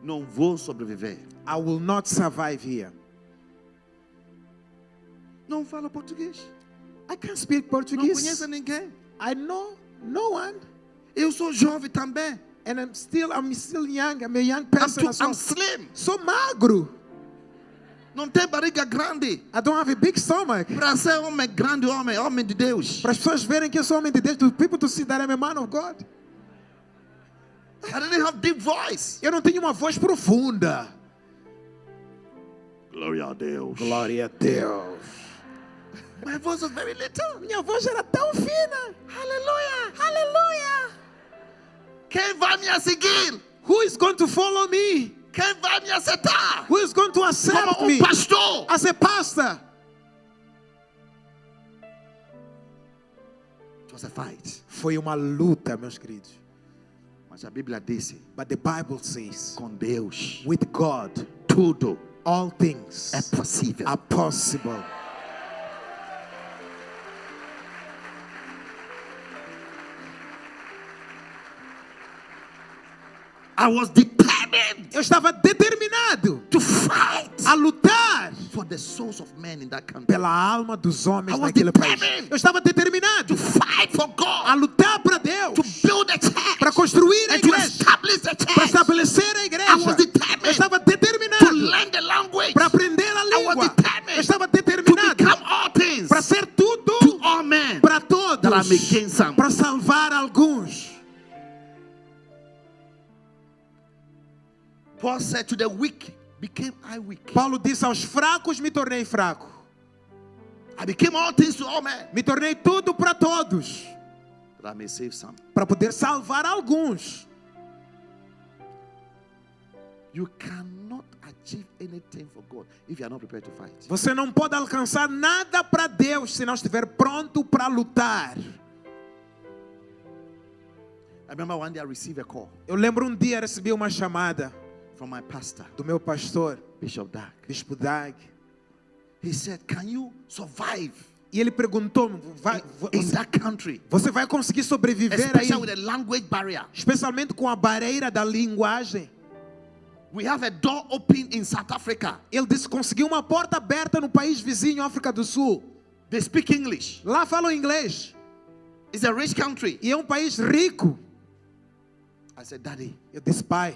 não vou sobreviver. I will not survive here. Não falo português. I can't speak Não Portuguese. conheço ninguém. I know no one. Eu sou jovem também. And I'm still young. I'm a young person as well. I'm slim. Sou magro. Não tem barriga grande. I don't have a big stomach. Para ser homem grande, homem de Deus. Para as pessoas verem que eu sou homem de Deus, to people to see that I'm a man of God. I didn't have deep voice. Eu não tenho uma voz profunda. Glória a Deus. Glória a Deus. My voice was very little. Minha voz era tão fina. Aleluia. Aleluia. Quem vai me seguir? Who is going to follow me? Quem vai me aceitar? Who is going to accept Como me pastor. as a pastor? It was a fight. Foi uma luta, meus queridos. Mas a Bíblia disse, But the Bible says, com Deus, with God, tudo all things é possível. are possible. I was determined Eu estava determinado to fight a lutar for the souls of men in that country. pela alma dos homens I was naquele país. determined Eu estava determinado to fight for a God, lutar para Deus, to build a church, para construir a and to igreja, establish the para church, estabelecer a I igreja. was determined Eu estava to determinado learn the language, para aprender a I was língua. determined Eu estava to determinado become all things para ser tudo to all men, para todos, that I may gain some. para salvar alguns. Paul said, to the weak became I weak. Paulo disse: aos fracos me tornei fraco. I became all things to all men, Me tornei tudo para todos, that I may save some. para poder salvar alguns. You cannot achieve anything for God if you are not prepared to fight. Você não pode alcançar nada para Deus se não estiver pronto para lutar. I remember one day I received a call Eu lembro um dia recebi uma chamada from my pastor, do meu pastor, Bishop Dag. Bispo Dag. He said, can you survive E ele perguntou-me: in that country, você vai conseguir sobreviver especially aí? with the language barrier? Especialmente com a barreira da linguagem. We have a door open in South Africa. Ele disse: conseguiu uma porta aberta no país vizinho, África do Sul. They speak English. Lá falam inglês. It's a rich country. E é um país rico. I said, Daddy, Eu disse: pai,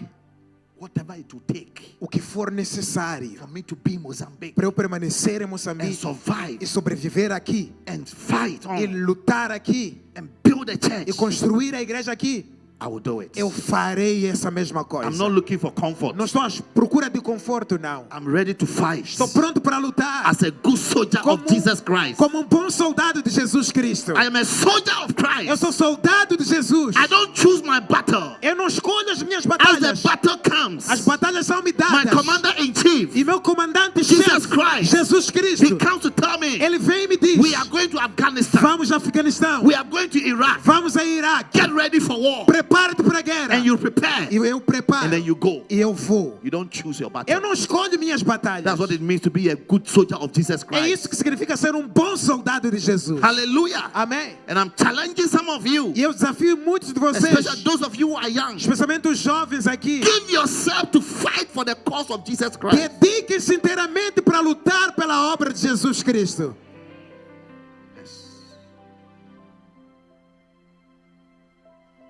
whatever it will take o que for necessário for me to be in Mozambique para eu permanecer em and Moçambique survive e sobreviver aqui, and fight e on lutar aqui, and build a e church, construir a igreja aqui, I will do it. eu farei essa mesma coisa. I'm not looking for comfort. Não estou à procura de conforto, não. I'm ready to fight Estou pronto para lutar as a good soldier of Jesus Christ. como bom soldado de Jesus Cristo. I am a soldier of Eu Christ. sou soldado de Jesus. I don't choose my battle. Eu não escolho as minhas As the batalhas. battle comes, As batalhas são me my dadas. commander-in-chief, E meu Jesus comandante-chefe, Christ, Jesus he Cristo, comes to tell me, ele vem e me diz: we are going to Afghanistan. vamos a Afeganistão, We are going to Iraq. vamos a Iraque, Get ready for war. prepara-te para a guerra. And you prepare. E eu preparo. And then you go. E eu vou. You don't choose your Eu battle. não escolho minhas batalhas. That's what it means to be a good soldier of Jesus É Christ. isso que significa ser um bom soldado de Jesus. Hallelujah. Amém. And I'm challenging some of you, E eu desafio muitos de vocês, especially those of you who are young. especialmente os jovens aqui, Give yourself to fight for the cause of Jesus Christ. dediquem-se inteiramente para lutar pela obra de Jesus Cristo.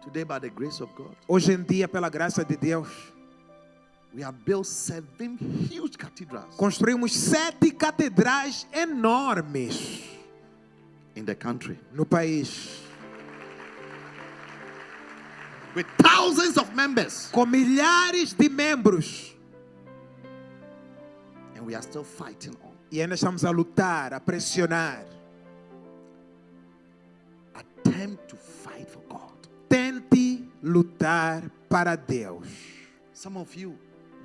Today, by the grace of God, Hoje em dia, pela graça de Deus, we have built 7 huge cathedrals construímos 7 catedrais enormes in the country no país, with thousands of members, com milhares de membros. and we are still fighting on. E ainda estamos a lutar, a pressionar. Attempt to fight for God. Tente lutar para Deus. Some of you,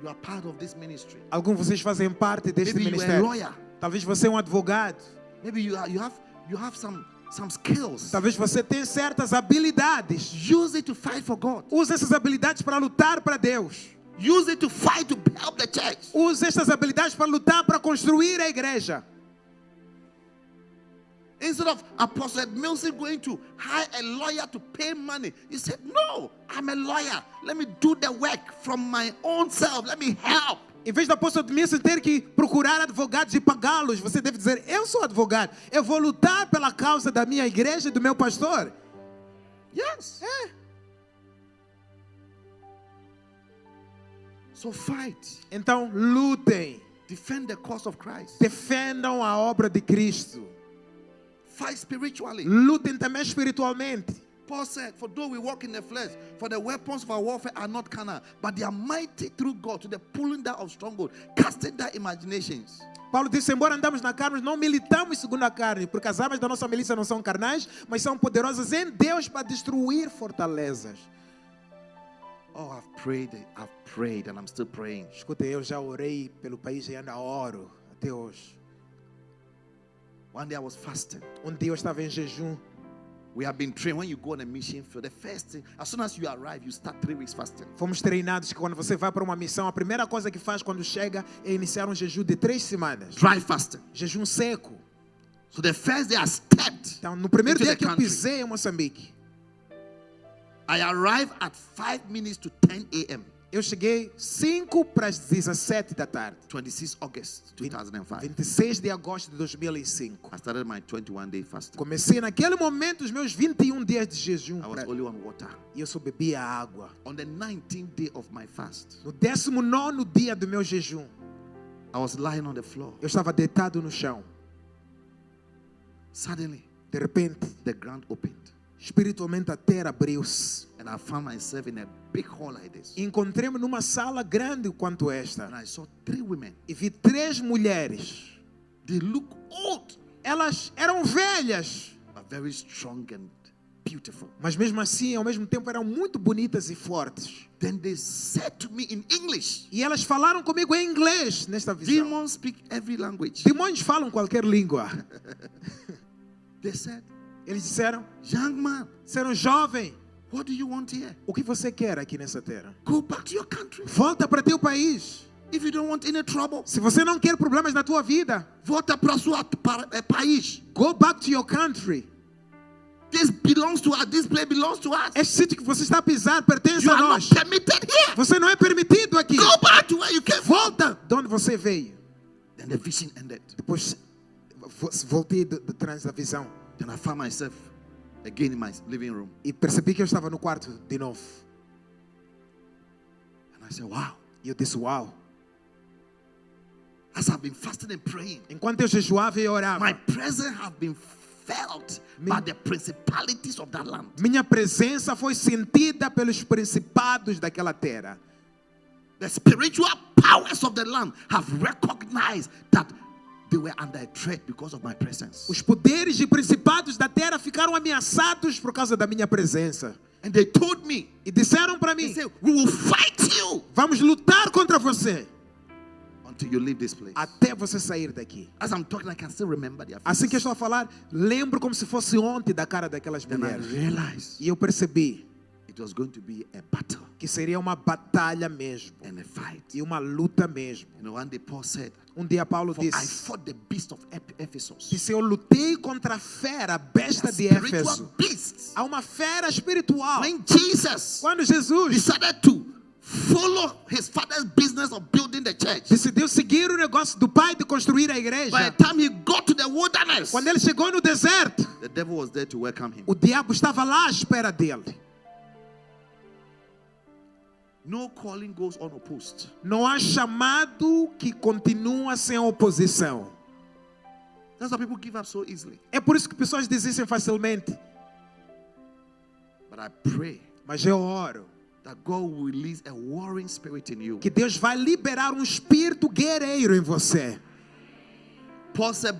you are part of this ministry. Alguns de vocês fazem parte deste Maybe you are a ministério. lawyer. Talvez você é um advogado. Maybe you have some skills. Talvez você tenha certas habilidades. Use it to fight for God. Use essas habilidades para lutar para Deus. Use it to fight to help the church. Use essas habilidades para lutar para construir a igreja. Instead of Apostle Milson going to hire a lawyer to pay money, he said, no, I'm a lawyer. Let me do the work from my own self. Let me help. Em vez do apóstolo Edmilson ter que procurar advogados e pagá-los, você deve dizer: eu sou advogado, eu vou lutar pela causa da minha igreja e do meu pastor. Yes. So fight. Então lutem, Defend the cause of Christ. defendam a obra de Cristo, Fight spiritually. lutem também espiritualmente. Paul said, for though we walk in the flesh, for the weapons of our warfare are not carnal, but they are mighty through God to the pulling down of strongholds, casting down imaginations. Paulo disse: embora andamos na carne, não militamos segundo a carne, porque as armas da nossa milícia não são carnais, mas são poderosas em Deus para destruir fortalezas. Oh, I've prayed, and I'm still praying. Escuta, eu já orei pelo país e ainda oro até hoje. One day I was fasting. Um dia eu estava em jejum. We have been trained when you go on a mission field. The first thing, as soon as you arrive, you start 3 weeks fasting. Fomos treinados que quando você vai para uma missão, a primeira coisa que faz quando chega é iniciar um jejum de 3 semanas. Dry fasting. Jejum seco. So the first day I stepped Então, no primeiro into dia the que eu country, pisei em Moçambique, I arrived at 5 minutes to 10 a.m. Eu cheguei 5 para as 17 da tarde. 26 August 2005. 26 de agosto de 2005. I started my 21-day fasting. Comecei naquele momento os meus 21 dias de jejum. I was only on water. E eu só bebia água. On the 19th day of my fast, No 19º dia do meu jejum, I was lying on the floor. eu estava deitado no chão. Suddenly, De repente, the ground opened. espiritualmente a terra abriu-se. And I found myself in a big hall like this. Encontrei-me numa sala grande quanto esta. And I saw 3 women. E vi 3 mulheres. They look old, Elas eram velhas, but very strong and beautiful. mas mesmo assim, ao mesmo tempo, eram muito bonitas e fortes. Then they said to me in English, E elas falaram comigo em inglês nesta visão. demons speak every language. Demônios falam qualquer língua. They said, Eles disseram, young man, jovem, what do you want here? o que você quer aqui nessa terra? Go back to your country. Volta para teu país. If you don't want any trouble, Se você não quer problemas na tua vida, volta para sua país. go back to your country. This belongs to us. This place belongs to us. Este sítio que você está a pisar pertence You a are not nós. permitted here. Você não é permitido aqui. Go back to where you came from. Volta de onde você veio. Then the vision ended. Depois voltei de trás da visão Then I found myself again in my living room. e percebi que eu estava no quarto de novo. And I said, wow. E eu disse, uau. As I've been fasting and praying, Enquanto eu jejuava e orava, my presence has been felt by the principalities of that land. minha presença foi sentida pelos principados daquela terra. The spiritual powers of the land have recognized that they were under a threat because of my presence. Os poderes e principados da terra ficaram ameaçados por causa da minha presença. And they told me, E disseram para they mim, said, we will fight you vamos lutar contra você until you leave this place. até você sair daqui. As I'm talking, I can still remember their Assim que eu faces. estou a falar, lembro como se fosse ontem da cara daquelas Then I mulheres. realized E eu percebi it was going to be a battle que seria uma batalha mesmo. and a fight. E uma luta mesmo. You know, one day Paul said, Dia Paulo for I disse, fought the beast of Ephesus. disse, eu lutei contra a fera, a besta de Spiritual Éfeso. beasts. Há uma fera espiritual. When Jesus Quando Jesus decided to follow his father's business of building the church, decidiu seguir o negócio do pai de construir a igreja, by the time he got to the wilderness, quando ele chegou no deserto, the devil was there to welcome him. o diabo estava lá à espera dele. No calling goes unopposed. Não há chamado que continua sem oposição. That's why people give up so easily. É por isso que pessoas desistem facilmente. But I pray Mas eu oro that God will release a warring spirit in you. que Deus vai liberar um espírito guerreiro em você. Paul said,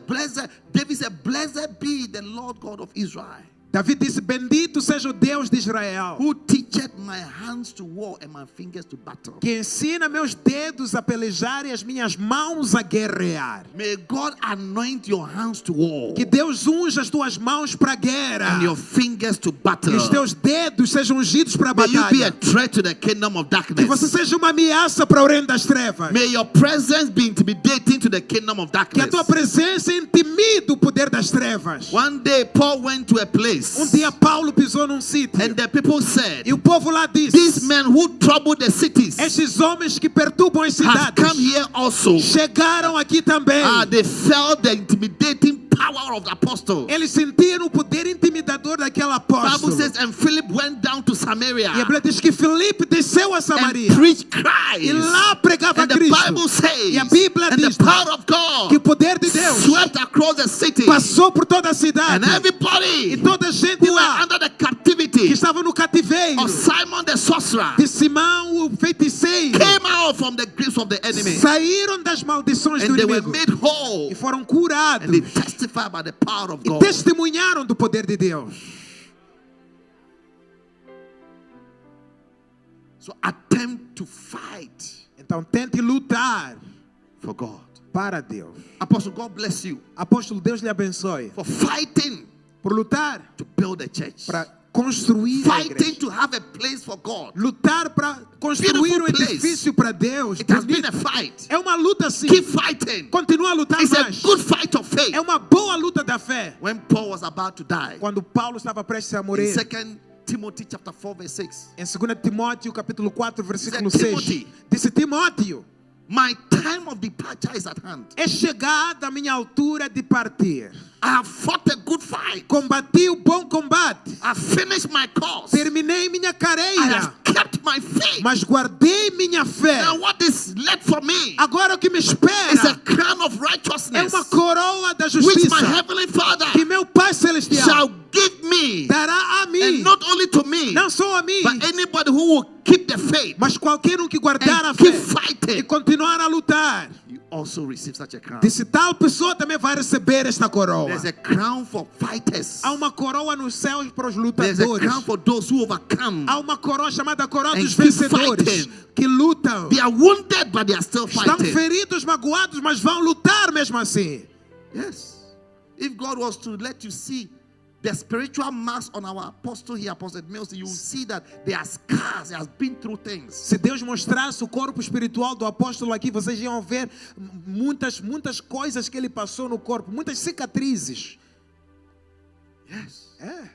David said, blessed be the Lord God of Israel, Davi disse, bendito seja o Deus de Israel, who teacheth my hands to war and my fingers to battle. que ensina meus dedos a pelejar e as minhas mãos a guerrear. May God anoint your hands to war Que Deus unja as tuas mãos para a guerra. and your fingers to battle. Que os teus dedos sejam ungidos para a May you be a batalha. threat to the kingdom of Que você darkness. seja uma ameaça para o reino das trevas. May your presence be intimidating to the kingdom of Que a darkness. tua presença intimide o poder das trevas. One day Paul went to a place Dia Paulo pisou num sítio. and the people said, E o povo lá these disse, men who trouble the cities esses homens que perturbam as have come cidades here also. chegaram aqui também. They felt the intimidating power of the apostle. Eles sentiram o poder intimidador daquele The Bible apóstolo. says, and Philip went down to Samaria E a Bíblia diz que Filipe desceu a and Samaria. preached E Christ. lá pregava And the Cristo. Bible says, E a Bíblia and diz the power of God que o poder de Deus swept across the city, passou por toda a and cidade. everybody E toda a gente who were lá under the que captivity estava no cativeiro of Simon the sorcerer de Simão, o feiticeiro, came out from the grips of the enemy, saíram das maldições do and they were inimigo made whole, e foram curados. and they testified by the power of E God. testemunharam do poder de Deus. So attempt to fight Então tente lutar for God. para Deus. Apostle, God bless you Apóstolo, Deus lhe abençoe for fighting por lutar to build the church, para construir a fighting igreja. to have a place for God. Lutar para construir Beautiful um place. edifício para Deus. It has been bonito. a fight. É uma luta sim. Keep fighting. Continua a lutar It's a mais. good fight of faith. É uma boa luta da fé. When Paul was about to die, Quando Paulo estava prestes a in morrer, 2 Timothy chapter 4 verse 6. Em 2 Timóteo capítulo 4, versículo Diz, 6, Timothy. disse: Timóteo, My time of departure is at hand. é chegada a minha altura de partir. I have fought a good fight. Combati o bom combate. I have finished my course. Terminei minha I carreira. have kept my faith. Mas guardei minha fé. Now what is left for me Agora o que me is a espera crown of é righteousness, uma coroa da which justiça my heavenly Father que meu Pai Celestial shall give me, dará a and mim. not only to me, Não só a mim, but anybody who will keep the faith mas qualquer um que guardar a and keep fé e fighting. continuar a lutar. You also receive such a crown. Disse: tal pessoa também vai receber esta coroa. There's a crown for fighters. Há uma coroa nos céus para os There's a lutadores. crown for those who overcome. Há uma coroa chamada coroa And dos keep vencedores fighting. que lutam. They are wounded, but they are still Estão fighting. feridos, magoados, mas vão lutar mesmo assim. Yes. If God was to let you see the spiritual marks on our apostle here, Apostle Mills, you will see that there are scars. He has been through things. Se Deus mostrasse o corpo espiritual do apóstolo aqui, vocês iam ver muitas coisas que ele passou no corpo, muitas cicatrizes. Yes. É.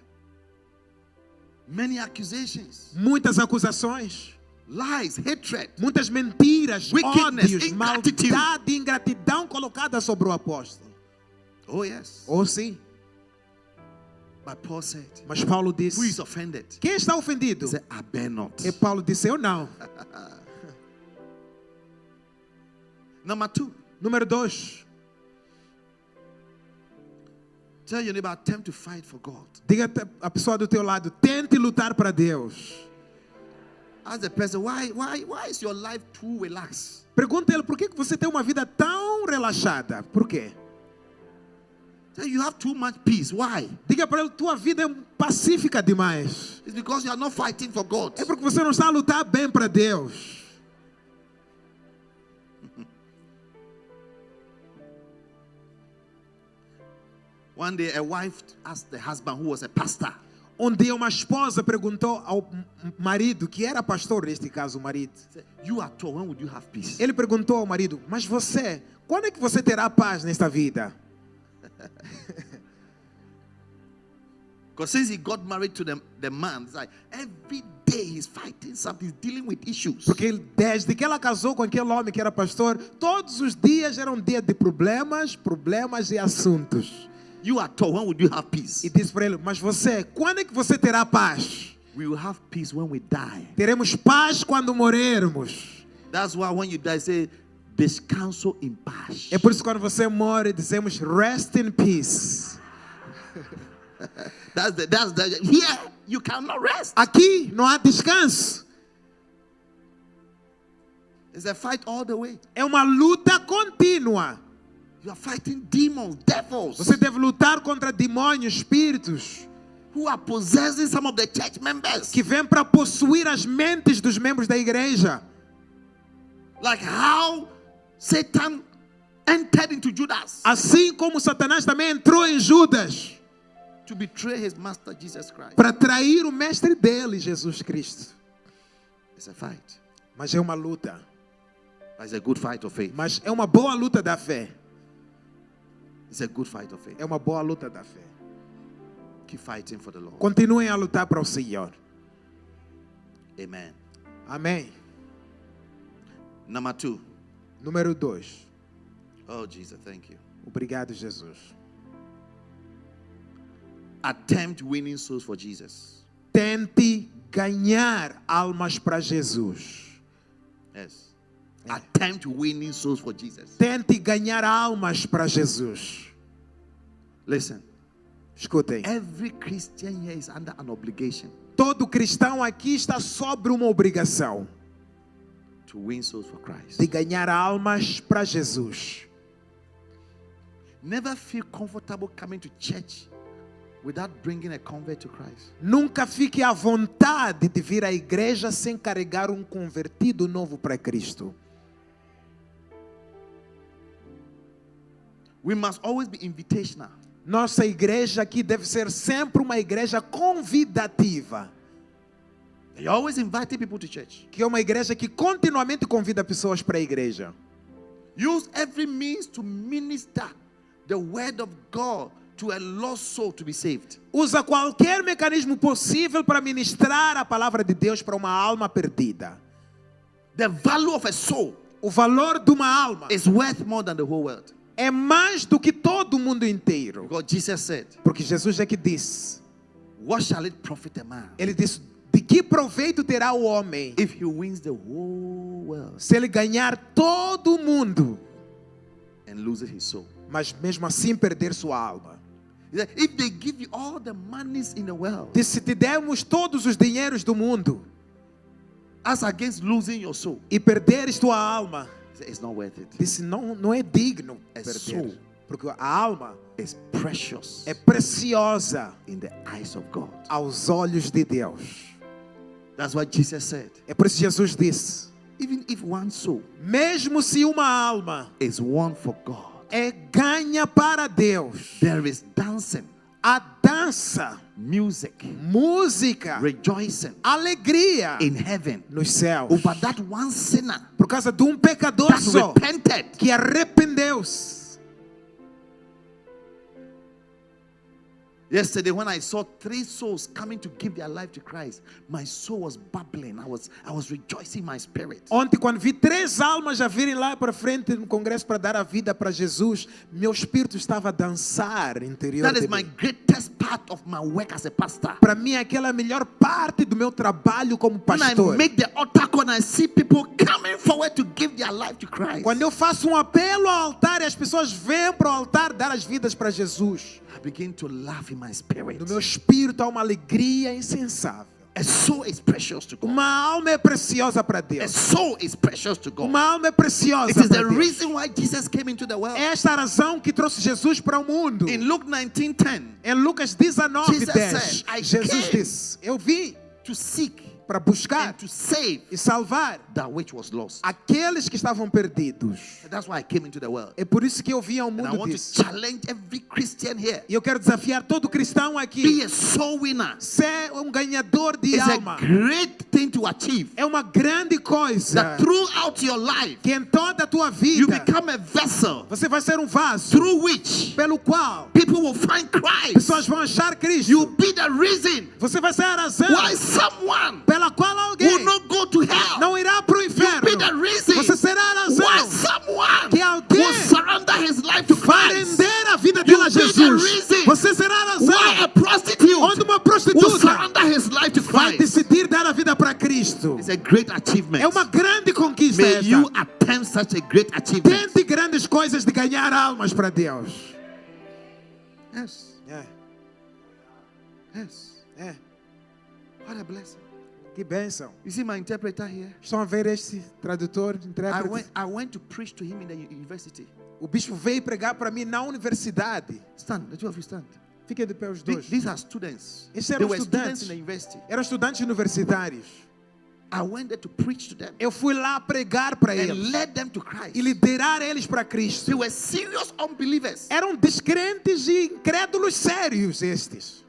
Many accusations, Muitas acusações, lies, hatred. muitas mentiras, Wickedness, ódios, ingratitude. maldade, ingratidão colocada sobre o apóstolo. Oh, yes. Ou sim, But Paul said, mas Paulo who is disse: offended? quem está He ofendido? said, I bear not. E Paulo disse: eu não. Number 2, Número 2, tell your neighbor, attempt to fight for God. diga a pessoa do teu lado: tente lutar para Deus. Ask the person, why is your life too relaxed? Pergunta a ele: por que você tem uma vida tão relaxada? Por quê? Say, you have too much peace. Why? Diga para ele: tua vida é pacífica demais. It's because you are not fighting for God. É porque você não está a lutar bem para Deus. One day, a wife asked the husband, who was a pastor, Um dia uma esposa perguntou ao marido, que era pastor, neste caso o marido. said, you at all, when would you have peace? Ele perguntou ao marido: mas você, quando é que você terá paz nesta vida? Because since he got married to the man, it's like every day he's fighting something, he's dealing with issues. Porque desde que ela casou com aquele homem que era pastor, todos os dias eram dias de problemas e assuntos. You at all, when would you have peace? E disse para ele: mas você, quando é que você terá paz? We will have peace when we die. Teremos paz quando morrermos. That's why when you die, say, descanso em paz. É por isso que quando você morre, dizemos rest in peace. Here you cannot rest. Aqui não há descanso. It's a fight all the way. É uma luta contínua. You are fighting demons, devils, Você deve lutar contra demônios, espíritos who are possessing some of the church members. que vêm para possuir as mentes dos membros da igreja. Like how Satan entered into Judas Assim como Satanás também entrou em Judas to betray his master Jesus Christ. para trair o mestre dele, Jesus Cristo. It's a fight. Mas é uma luta. It's a good fight of faith. Mas é uma boa luta da fé. It's a good fight of faith. É uma boa luta da fé. Keep fighting for the Lord. Continuem a lutar para o Senhor. Amen. Amém. Number 2. Número 2. Oh, Jesus, thank you. Obrigado, Jesus. Attempt winning souls for Jesus. Tente ganhar almas para Jesus. Yes. Attempt winning souls for Jesus. Tente ganhar almas para Jesus. Listen. Escutem. Every Christian here is under an obligation Todo cristão aqui está sobre uma obrigação to win souls for Christ. de ganhar almas para Jesus. Never feel comfortable coming to church without bringing a convert to Christ. Nunca fique à vontade de vir à igreja sem carregar um convertido novo para Cristo. We must always be invitational. Nossa igreja aqui deve ser sempre uma igreja convidativa. You're always inviting people to church. Que é uma igreja que continuamente convida pessoas para a igreja. Use every means to minister the word of God to a lost soul to be saved. Usa qualquer mecanismo possível para ministrar a palavra de Deus para uma alma perdida. The value of a soul O valor de uma alma is worth more than the whole world. é mais do que todo o mundo inteiro. Because Jesus said, Porque Jesus é que disse. what shall it profit a man Ele disse, de que proveito terá o homem if he wins the whole world se ele ganhar todo o mundo, and loses his soul? mas mesmo assim perder sua alma? He said, if they give you all the monies in the world, Disse, se te dermos todos os dinheiros do mundo as against losing your soul, e perderes tua alma, he said, it's not worth it. disse, não é digno É perder. soul. Porque a alma It's precious é preciosa in the eyes of God. aos olhos de Deus. That's what Jesus said. É por isso que Jesus disse, Even if one soul mesmo se uma alma is won for God, é ganha para Deus, there is dancing, a dança, music, música, rejoicing alegria in heaven nos céus, over that one sinner por causa de um pecador that só repented. que arrependeu-se. Yesterday, when I saw 3 souls coming to give their life to Christ, my soul was bubbling. I was rejoicing in my spirit. Ontem, quando vi 3 almas já virem lá para frente no congresso para dar a vida para Jesus, meu espírito estava a dançar interior That de is my mim. greatest part of my work as a pastor. Para mim, aquela é a melhor parte do meu trabalho como When I pastor. make the altar call and I see people coming forward to give their life to Christ, Quando eu faço um apelo ao altar e as pessoas vêm para o altar dar as vidas para Jesus, I begin to laugh in my spirit. no meu espírito há uma alegria insensável. A soul is precious to God. Uma alma é preciosa para A Deus. soul is precious to God. Uma alma é preciosa It is para the Deus. reason why Jesus came into the world. É esta a razão que trouxe Jesus para o mundo. In Luke 19:10, Em Lucas 19, Jesus 10, said, I Jesus came disse, eu vim to seek para buscar and to save e salvar that which was lost. aqueles que estavam perdidos. That's why I came into the world. É por isso que eu vim ao And I mundo want disso. to challenge every Christian here. E eu quero desafiar todo cristão aqui. Be a soul winner. Ser um ganhador de It's alma. a great thing to achieve. É uma grande coisa That throughout your life, que em toda a tua you vida become a vessel você vai ser um vaso through which pelo qual people will find Christ. pessoas vão achar Cristo. You'll be the reason Você vai ser a razão why someone pela qual alguém will not go to hell. não irá para o You'll inferno. be the reason Você será a why razão someone que alguém will surrender his life to vai Christ. render a vida dele a You'll be the Jesus. reason Você será a Why razão a prostitute onde uma will prostituta surrender his life to vai Christ. decidir dar a vida para Cristo. It's a great achievement. É uma grande conquista May esta. you attempt such a great achievement. Tente grandes coisas de ganhar almas para Deus. Yes, É, yes. é. What a blessing. Que bênção. You see my interpreter here? Estão a ver este tradutor, intérprete? I went to preach to him in the university. O bispo veio pregar para mim na universidade. Stand, the two of you stand. Fiquem de pé os dois. These are students. Esses They eram were students estudantes. in the university. Eram estudantes universitários. I went there to preach to them Eu fui lá pregar para and eles led them to Christ. e liderar eles para Cristo. They were serious unbelievers. Eram descrentes e incrédulos sérios estes.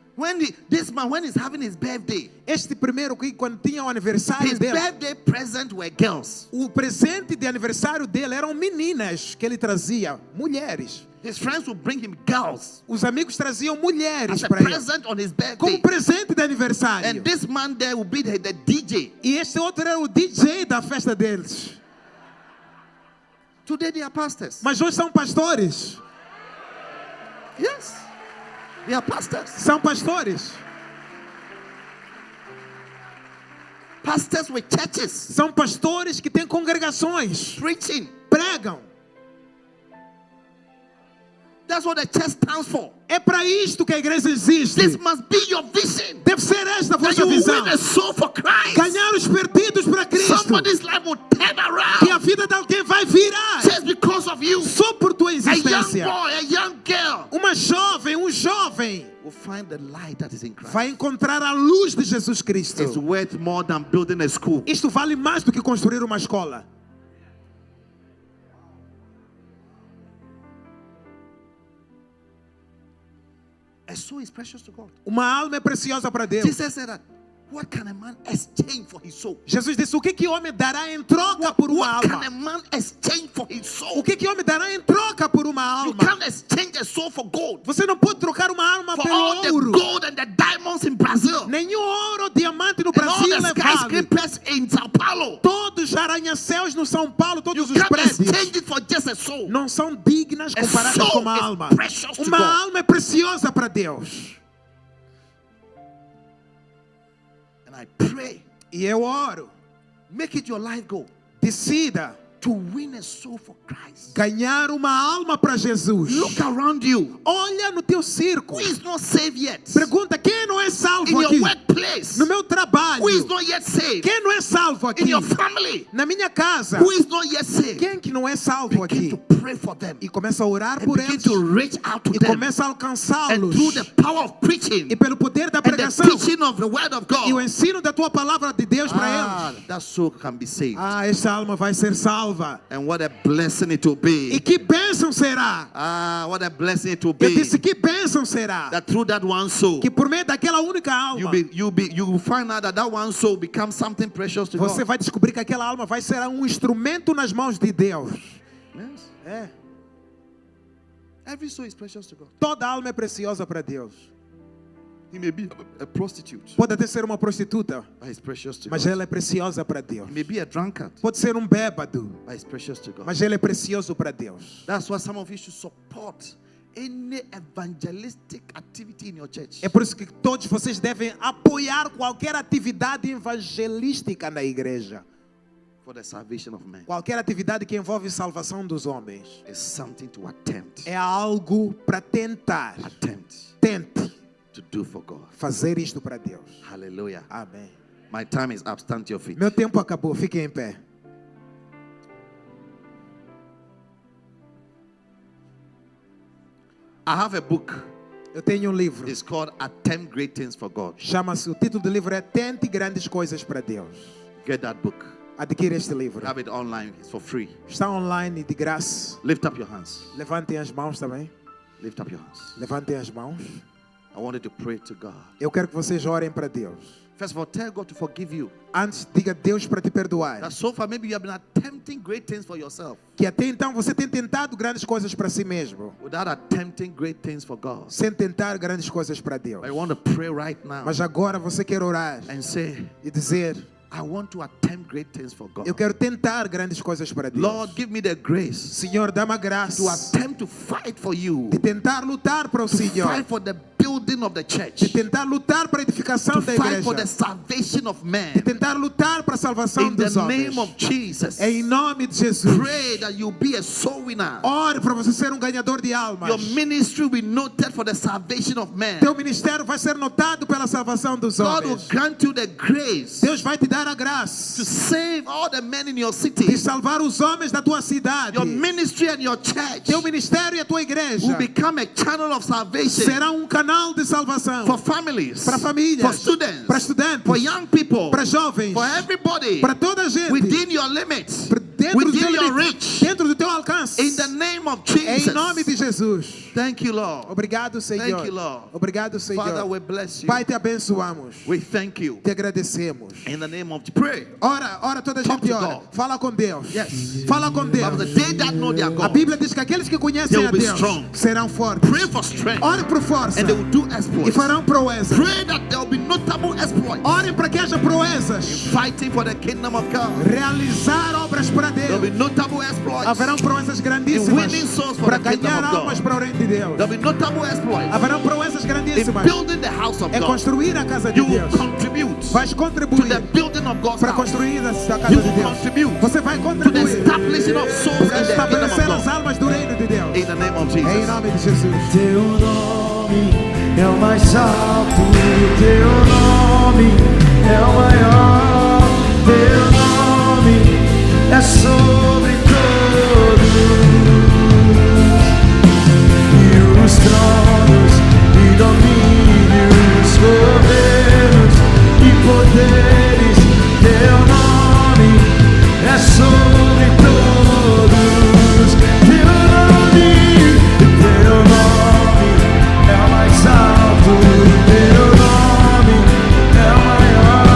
This man, when he's having his birthday, Este primeiro que quando tinha o aniversário his dele, birthday present were girls. o presente de aniversário dele eram meninas que ele trazia, mulheres. His friends would bring him girls Os amigos traziam mulheres as a para ele present on his como birthday. presente de aniversário. And this man there would be the DJ. E este outro era o DJ da festa deles. Today they are pastors. Mas hoje são pastores. Yes, they are pastors. São pastores. Pastors with churches São pastores que têm congregações. preaching. Pregam. That's what the church stands for. É para isto que a igreja existe. This must be your vision. Deve ser esta a That vossa you will visão. win a soul for Christ. Ganhar os perdidos para Cristo. Somebody's life will turn Que a around vida de alguém vai virar. just because of you. Só por tua A young existência. boy, a young girl Uma jovem, um jovem will find the light that is in Christ. vai encontrar a luz de Jesus Cristo. It's worth more than building a school. Isto vale mais do que construir uma escola. A soul is precious to God. Uma alma é preciosa para Deus. Jesus said that What can a man exchange for his soul? Jesus disse: o que homem dará em troca por uma What can a alma? man exchange for his soul? O que homem dará em troca por uma You alma? can't exchange a soul for gold. Você não pode trocar uma alma For all the pelo ouro. gold and the diamonds in Brazil. Nenhum ouro ou diamante no And all Brasil the é válido. skyscrapers in Sao Paulo. Todos os arranha-céus no São Paulo, You todos os can't prédios, exchange it for just a soul. não são dignas A comparadas soul com uma is alma. precious to Uma God. alma é preciosa para Deus. And I pray, E eu oro, make it your life goal decida to win a soul for Christ. ganhar uma alma para Jesus. Look around you. Olha no teu Who círculo. is not saved yet? Pergunta: quem não é In salvo your aqui? workplace. No meu trabalho. Who is not yet saved? Quem não é salvo In aqui? your family. Na minha casa. Who is not yet saved? Quem que não é salvo Begin aqui? to pray for them. E começa a orar And por begin eles. to reach out to E them. começa a And alcançá-los. through the power of preaching E pelo poder da and the pregação teaching of the word of e o God, ensino da tua palavra de Deus para eles. that soul can be saved. Essa alma vai ser salva. And what a blessing it will E be. que bênção será? What a blessing it will Eu be. disse: que bênção será? That through that one soul, Que por meio daquela única alma, you will find out that that one soul becomes something precious to você God. vai descobrir que aquela alma vai ser um instrumento nas mãos de Deus. Yes. É. Every soul is precious to God. Toda alma é preciosa para Deus. He may be a prostitute, Pode até ser uma prostituta, but he's precious to mas God. ela é preciosa para Deus. He may be a drunkard, Pode ser um bêbado, but he's precious to God. mas ele é precioso para Deus. That's why some of you should support any evangelistic activity in your church. É por isso que todos vocês devem apoiar qualquer atividade evangelística na igreja. For the salvation of men. Qualquer atividade que envolve salvação dos homens. It's something to attempt. É algo para tentar. Attempt Tente to do for God. fazer isto para Deus. Hallelujah. Amém. My time is up. Stand to your feet. Meu tempo acabou. Fiquem em pé. I have a book. Eu tenho um livro. It's called Attempt Great Things for God. Chama-se, o título do livro é Tente Grandes Coisas para Deus. Get that book. Adquira este livro. Have it online. It's for free. Está online de graça. Lift up your hands. Levantem as mãos também. Lift up your hands. Levantem as mãos. I wanted to pray to God. Eu quero que vocês orem para Deus. First of all, tell God to forgive you. Antes, diga a Deus para te perdoar. That so far maybe you have been attempting great things for yourself Que até então você tem tentado grandes coisas para si mesmo, without attempting great things for God. sem tentar grandes coisas para Deus. I want to pray right now Mas agora você quer orar and say, e dizer: I want to attempt great things for God. eu quero tentar grandes coisas para Deus. Lord, give me the grace Senhor, dá-me a graça to attempt to fight for you, de tentar lutar para o to Senhor, fight for the building of the de church, tentar lutar para a edificação to da fight for the igreja, salvation of de men. tentar lutar para a salvação In the dos homens. name of Jesus, Em nome de Jesus. pray that you'll be a soul winner. Ore para você ser um ganhador de almas. Your ministry will be noted for the salvation of men. Teu ministério vai ser notado pela salvação dos God will homens. grant you the grace Deus vai te dar a graça to save all the men in your de city. salvar os homens da tua cidade. Your ministry and your church Teu ministério e a tua igreja will become a channel of salvation será um canal de salvação for families, para famílias, for students, para estudantes, for young people, para jovens, for everybody para toda a gente, within your limits, dentro do within teu your limite, reach. dentro do teu alcance. In the name of Em nome de Jesus. Jesus. Thank you, Lord. Obrigado, Senhor. Thank you, Lord. Obrigado, Senhor. Father, we bless you. Pai, te abençoamos. We thank you. Te agradecemos. In the name of pray. Ora, toda a Talk gente to ora. God. Fala com Deus. Yes. Fala com Deus. But they that know their A God, Bíblia diz que aqueles que conhecem They will a be Deus strong. serão fortes. pray for strength, Ore por força and they will do e exploits. farão proezas. Pray that there will be notable exploits. Orem para que haja proezas. Fighting for the kingdom of God. Realizar obras para There will be Deus. notable exploits. Haverão proezas grandíssimas winning souls for para the kingdom ganhar of God. almas para o reino de Deus. There will be notable exploits Haverão proezas in grandíssimas building the house of em God. construir a casa de You will Deus. contribute Vais to contribuir the building of God's para house. construir a casa You de will Deus. contribute Você vai to the contribuir establishing of souls in para the kingdom of estabelecer as God. almas do reino de Deus. In the name of Em Jesus. nome de Jesus. Teu nome é o mais alto, teu nome é o maior, teu nome é sobre todos, e os tronos e domínios, governos e poderes, teu nome é sobre todos, teu nome é o mais alto, teu nome é o maior.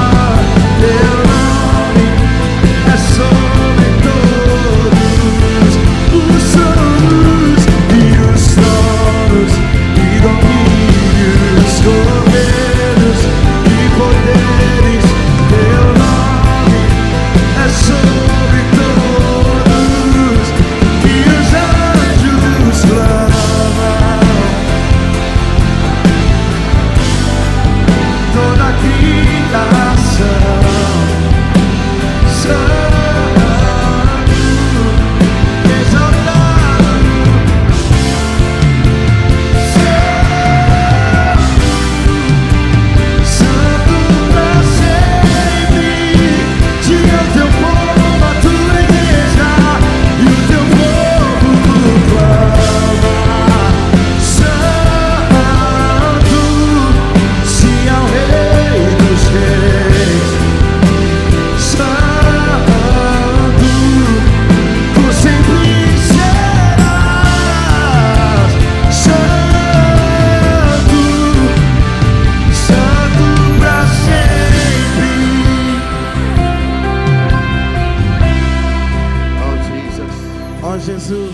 Jesus.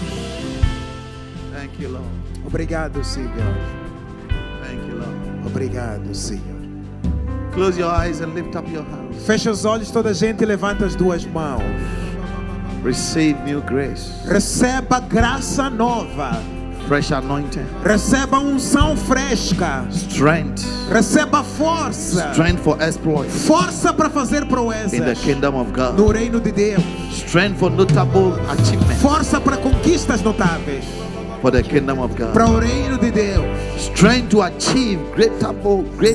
Thank you, Lord. Obrigado, Senhor. Thank you, Lord. Obrigado, Senhor. Close your eyes and lift up your hands. Fecha os olhos, toda a gente, e levanta as duas mãos. Receive new grace, Receba graça nova. fresh anointing, Receba unção fresca. strength, Receba força. strength for exploits Força para fazer in the proezas kingdom of God, no reino de Deus. strength for notable achievement Força para conquistas notáveis for the kingdom of para God, o reino de Deus. strength to achieve great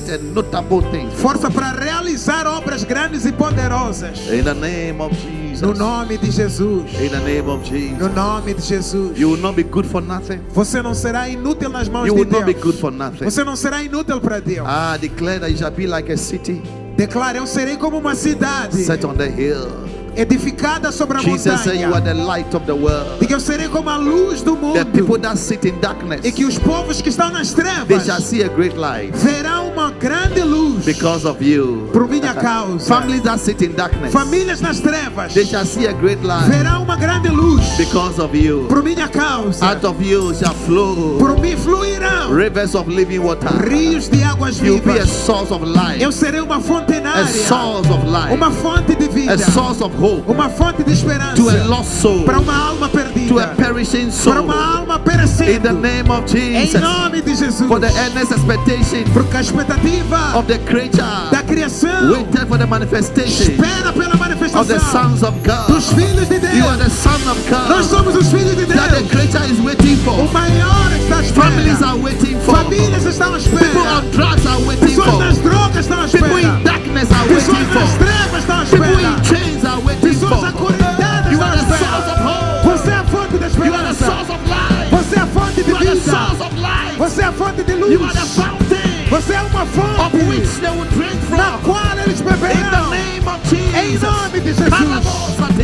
and notable things Força para realizar obras grandes e poderosas. in the name of No Jesus. nome de Jesus. In the name of No Jesus, nome de Jesus. you will not be good for nothing. Você não será inútil nas mãos You de will not be Deus. good for nothing. Você não será inútil para Deus. I declare that you shall be like a city Declara, eu serei como uma cidade set on the hill. edificada sobre a Jesus said, "You are montanha. the light of the world." E que eu serei como a luz do The people mundo. that sit in darkness, E que os povos que estão nas they trevas shall see a great light verão uma grande luz because of you. por minha causa. Families that sit in darkness, Famílias nas trevas they shall see a great light verão uma grande luz because of you. por minha causa. Out of you shall flow Por mim fluirão rivers of living water. rios de águas You'll be a vivas. source of life, Eu serei uma a fontenária, source of life, uma fonte de vida, a source of hope uma fonte de esperança to a lost soul, para uma alma to a perdida, perishing para soul. uma alma In the perecendo. name of Em Jesus, nome de Jesus. for the earnest expectation Porque a expectativa of the creature da criação waited for the manifestation espera pela of the manifestação sons of God. dos filhos de You are Deus. the son of Nós God somos os filhos de that the Deus. creature is waiting O for. maior está à Families espera. are waiting for. Famílias estão à People espera. on drugs are waiting Pessoas nas for. drogas estão à People espera. in darkness are Pessoas waiting nas for. trevas estão à People espera. in chains are waiting Pessoas for. acorrentadas You estão are à the source of espera. hope. Você é a fonte da You are the esperança. source of life. Você é a fonte de You are the vida. source of life. Você é a fonte de You are the luz. fountain Você é uma of fonte which they will drink na from. qual eles In the beberão. name of Em Jesus. nome de Jesus.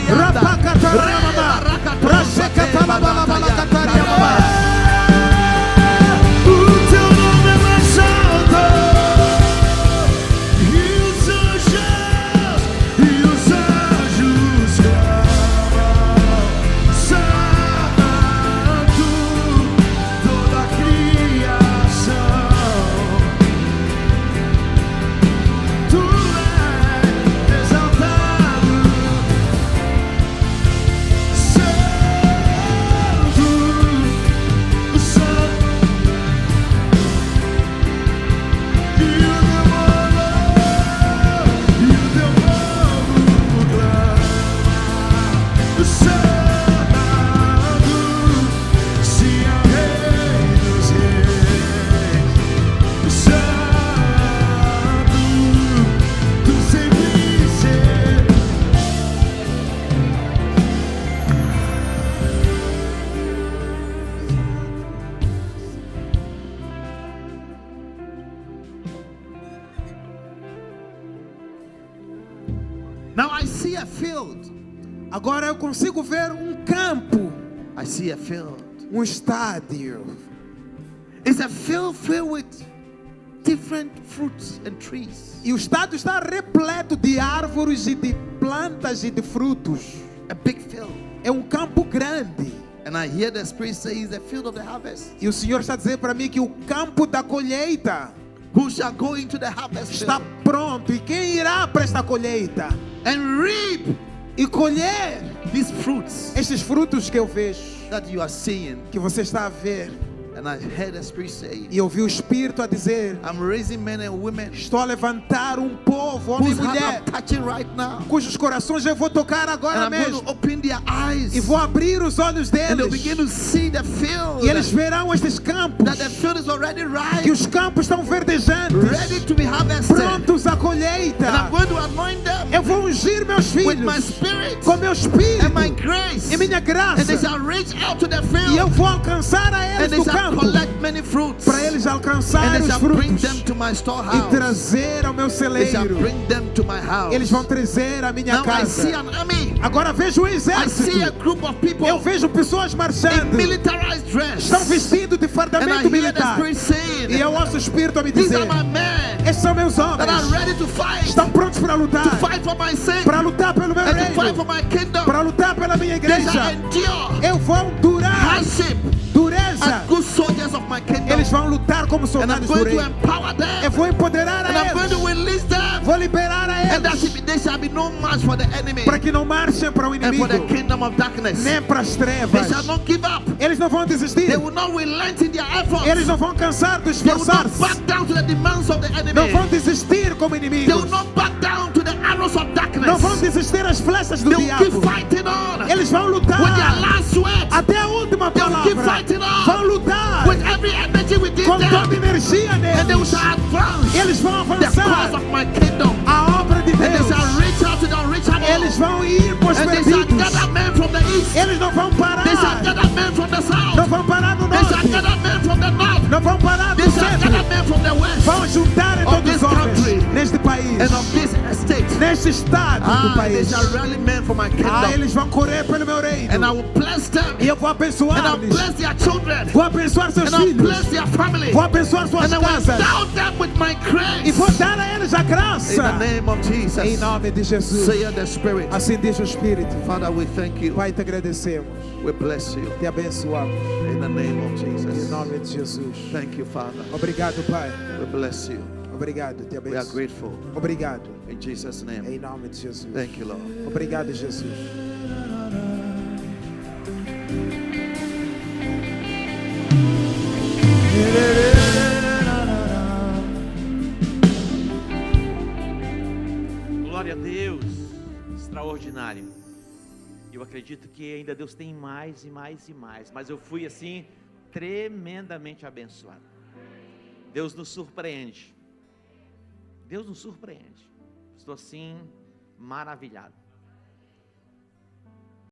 Rapacataramama. Rachecatalabalabalacatariyamama. O teu nome é mais alto, e os anjos clamam, Santo, toda a criação. Tu és exaltado, Santo, Santo. E o teu povo clama, Santo, se há Rei dos Reis, Santo, tu sempre serás. Now I see a field. Agora eu consigo ver campo, I see a field. estádio. It's a field filled with different fruits and trees. E o estádio está repleto de árvores e de plantas e de frutos. A big field. É campo grande. And I hear the Spirit say, "It's the field of the harvest." E o Senhor está dizendo para mim que o campo da colheita Who shall go into the harvest está field pronto. E quem irá para esta colheita and reap e colher these fruits estes frutos que eu vejo, that you are seeing? que você está a ver? And I heard the Spirit say, E ouvi o Espírito a dizer: "I'm raising men and women estou a levantar povo, homem e whose hearts mulher, I'm touching right now, cujos corações eu vou tocar and agora I'm going mesmo. to open their eyes, E vou abrir os olhos and they'll deles. begin to see the field. E eles verão estes campos, That the field is already que ripe, os campos estão verdejantes, ready to be harvested. prontos à And I'm colheita. going to anoint them Eu vou ungir meus with my filhos spirit com meu espírito and my grace, e minha and they graça. shall reach out to the E eu field, vou alcançar a and eles they do shall campo, collect many fruits, para eles and alcançar they os shall bring frutos them to my e storehouse. trazer ao meu They shall celeiro. bring them to my house. Eles vão trazer a minha Now I see casa. an army. Agora vejo um I see a exército. group of people Eu vejo pessoas in marchando. militarized dress, Estão vestidos de and I fardamento hear the militar. Spirit saying, E eu ouço o Espírito a me "These dizer: are my men esses são meus that are homens. ready to fight, Estão prontos para lutar. to fight for my sake, Para lutar pelo meu and to fight reino. for my kingdom. Para lutar pela minha They shall igreja. endure Eu vão durar. hardship Dureza. as good soldiers of my kingdom. Eles vão lutar como And I'm soldados do going to rei. empower Eu them. vou empoderar And I'm a going to eles. release them. Vou liberar a And that eles. there shall be no match for the enemy Para que não marchem para o and for the inimigo. kingdom of darkness. Nem para as They trevas. shall not give up. Eles não vão desistir. They will not relent in their efforts. Eles não vão cansar de They will not esforçar-se. back down to the demands of the Não enemy. vão desistir como They inimigos. will not back down to the arrows of darkness. Não vão desistir as flechas do They will keep diabo. fighting on Eles vão with their lutar last sweat, até a última They will keep palavra. fighting on Vão lutar with every energy within com toda them, energia and they neles. shall advance Eles vão the cause avançar of my kingdom. a obra de And they Deus. shall reach out to the unreachable. Eles vão ir para os And they shall perdidos. gather men from the east. Eles não vão They shall parar. gather men from the south. Não vão parar no They shall norte. gather men from the north. Não vão parar They no shall centro. gather men from the west Vão juntar em of todos this os homens country neste país, and of this estate. neste estado do They país. shall rally men for my kingdom. Eles vão correr pelo meu reino. And I will bless them. E eu vou And I'll abençoar-lhes. bless their children. Vou abençoar seus And I'll filhos. bless their family. Vou abençoar suas And I will casas. endow them with my E grace. vou dar a eles a In the graça. name of Em Jesus. nome de Jesus. Say the Spirit. Assim diz o Espírito. Father, we thank you. Pai, te agradecemos. We bless you. Te abençoamos. In the name of Em Jesus. nome de Jesus. Thank you, Father. Obrigado, Pai. We bless you. Obrigado. Te We are abençoo. grateful. Obrigado. In Jesus' name. Em nome de Jesus. Thank you, Lord. Obrigado, Jesus. Glória a Deus, extraordinário. Eu acredito que ainda Deus tem mais e mais e mais, mas eu fui assim tremendamente abençoado. Deus nos surpreende. Deus nos surpreende. Estou assim maravilhado.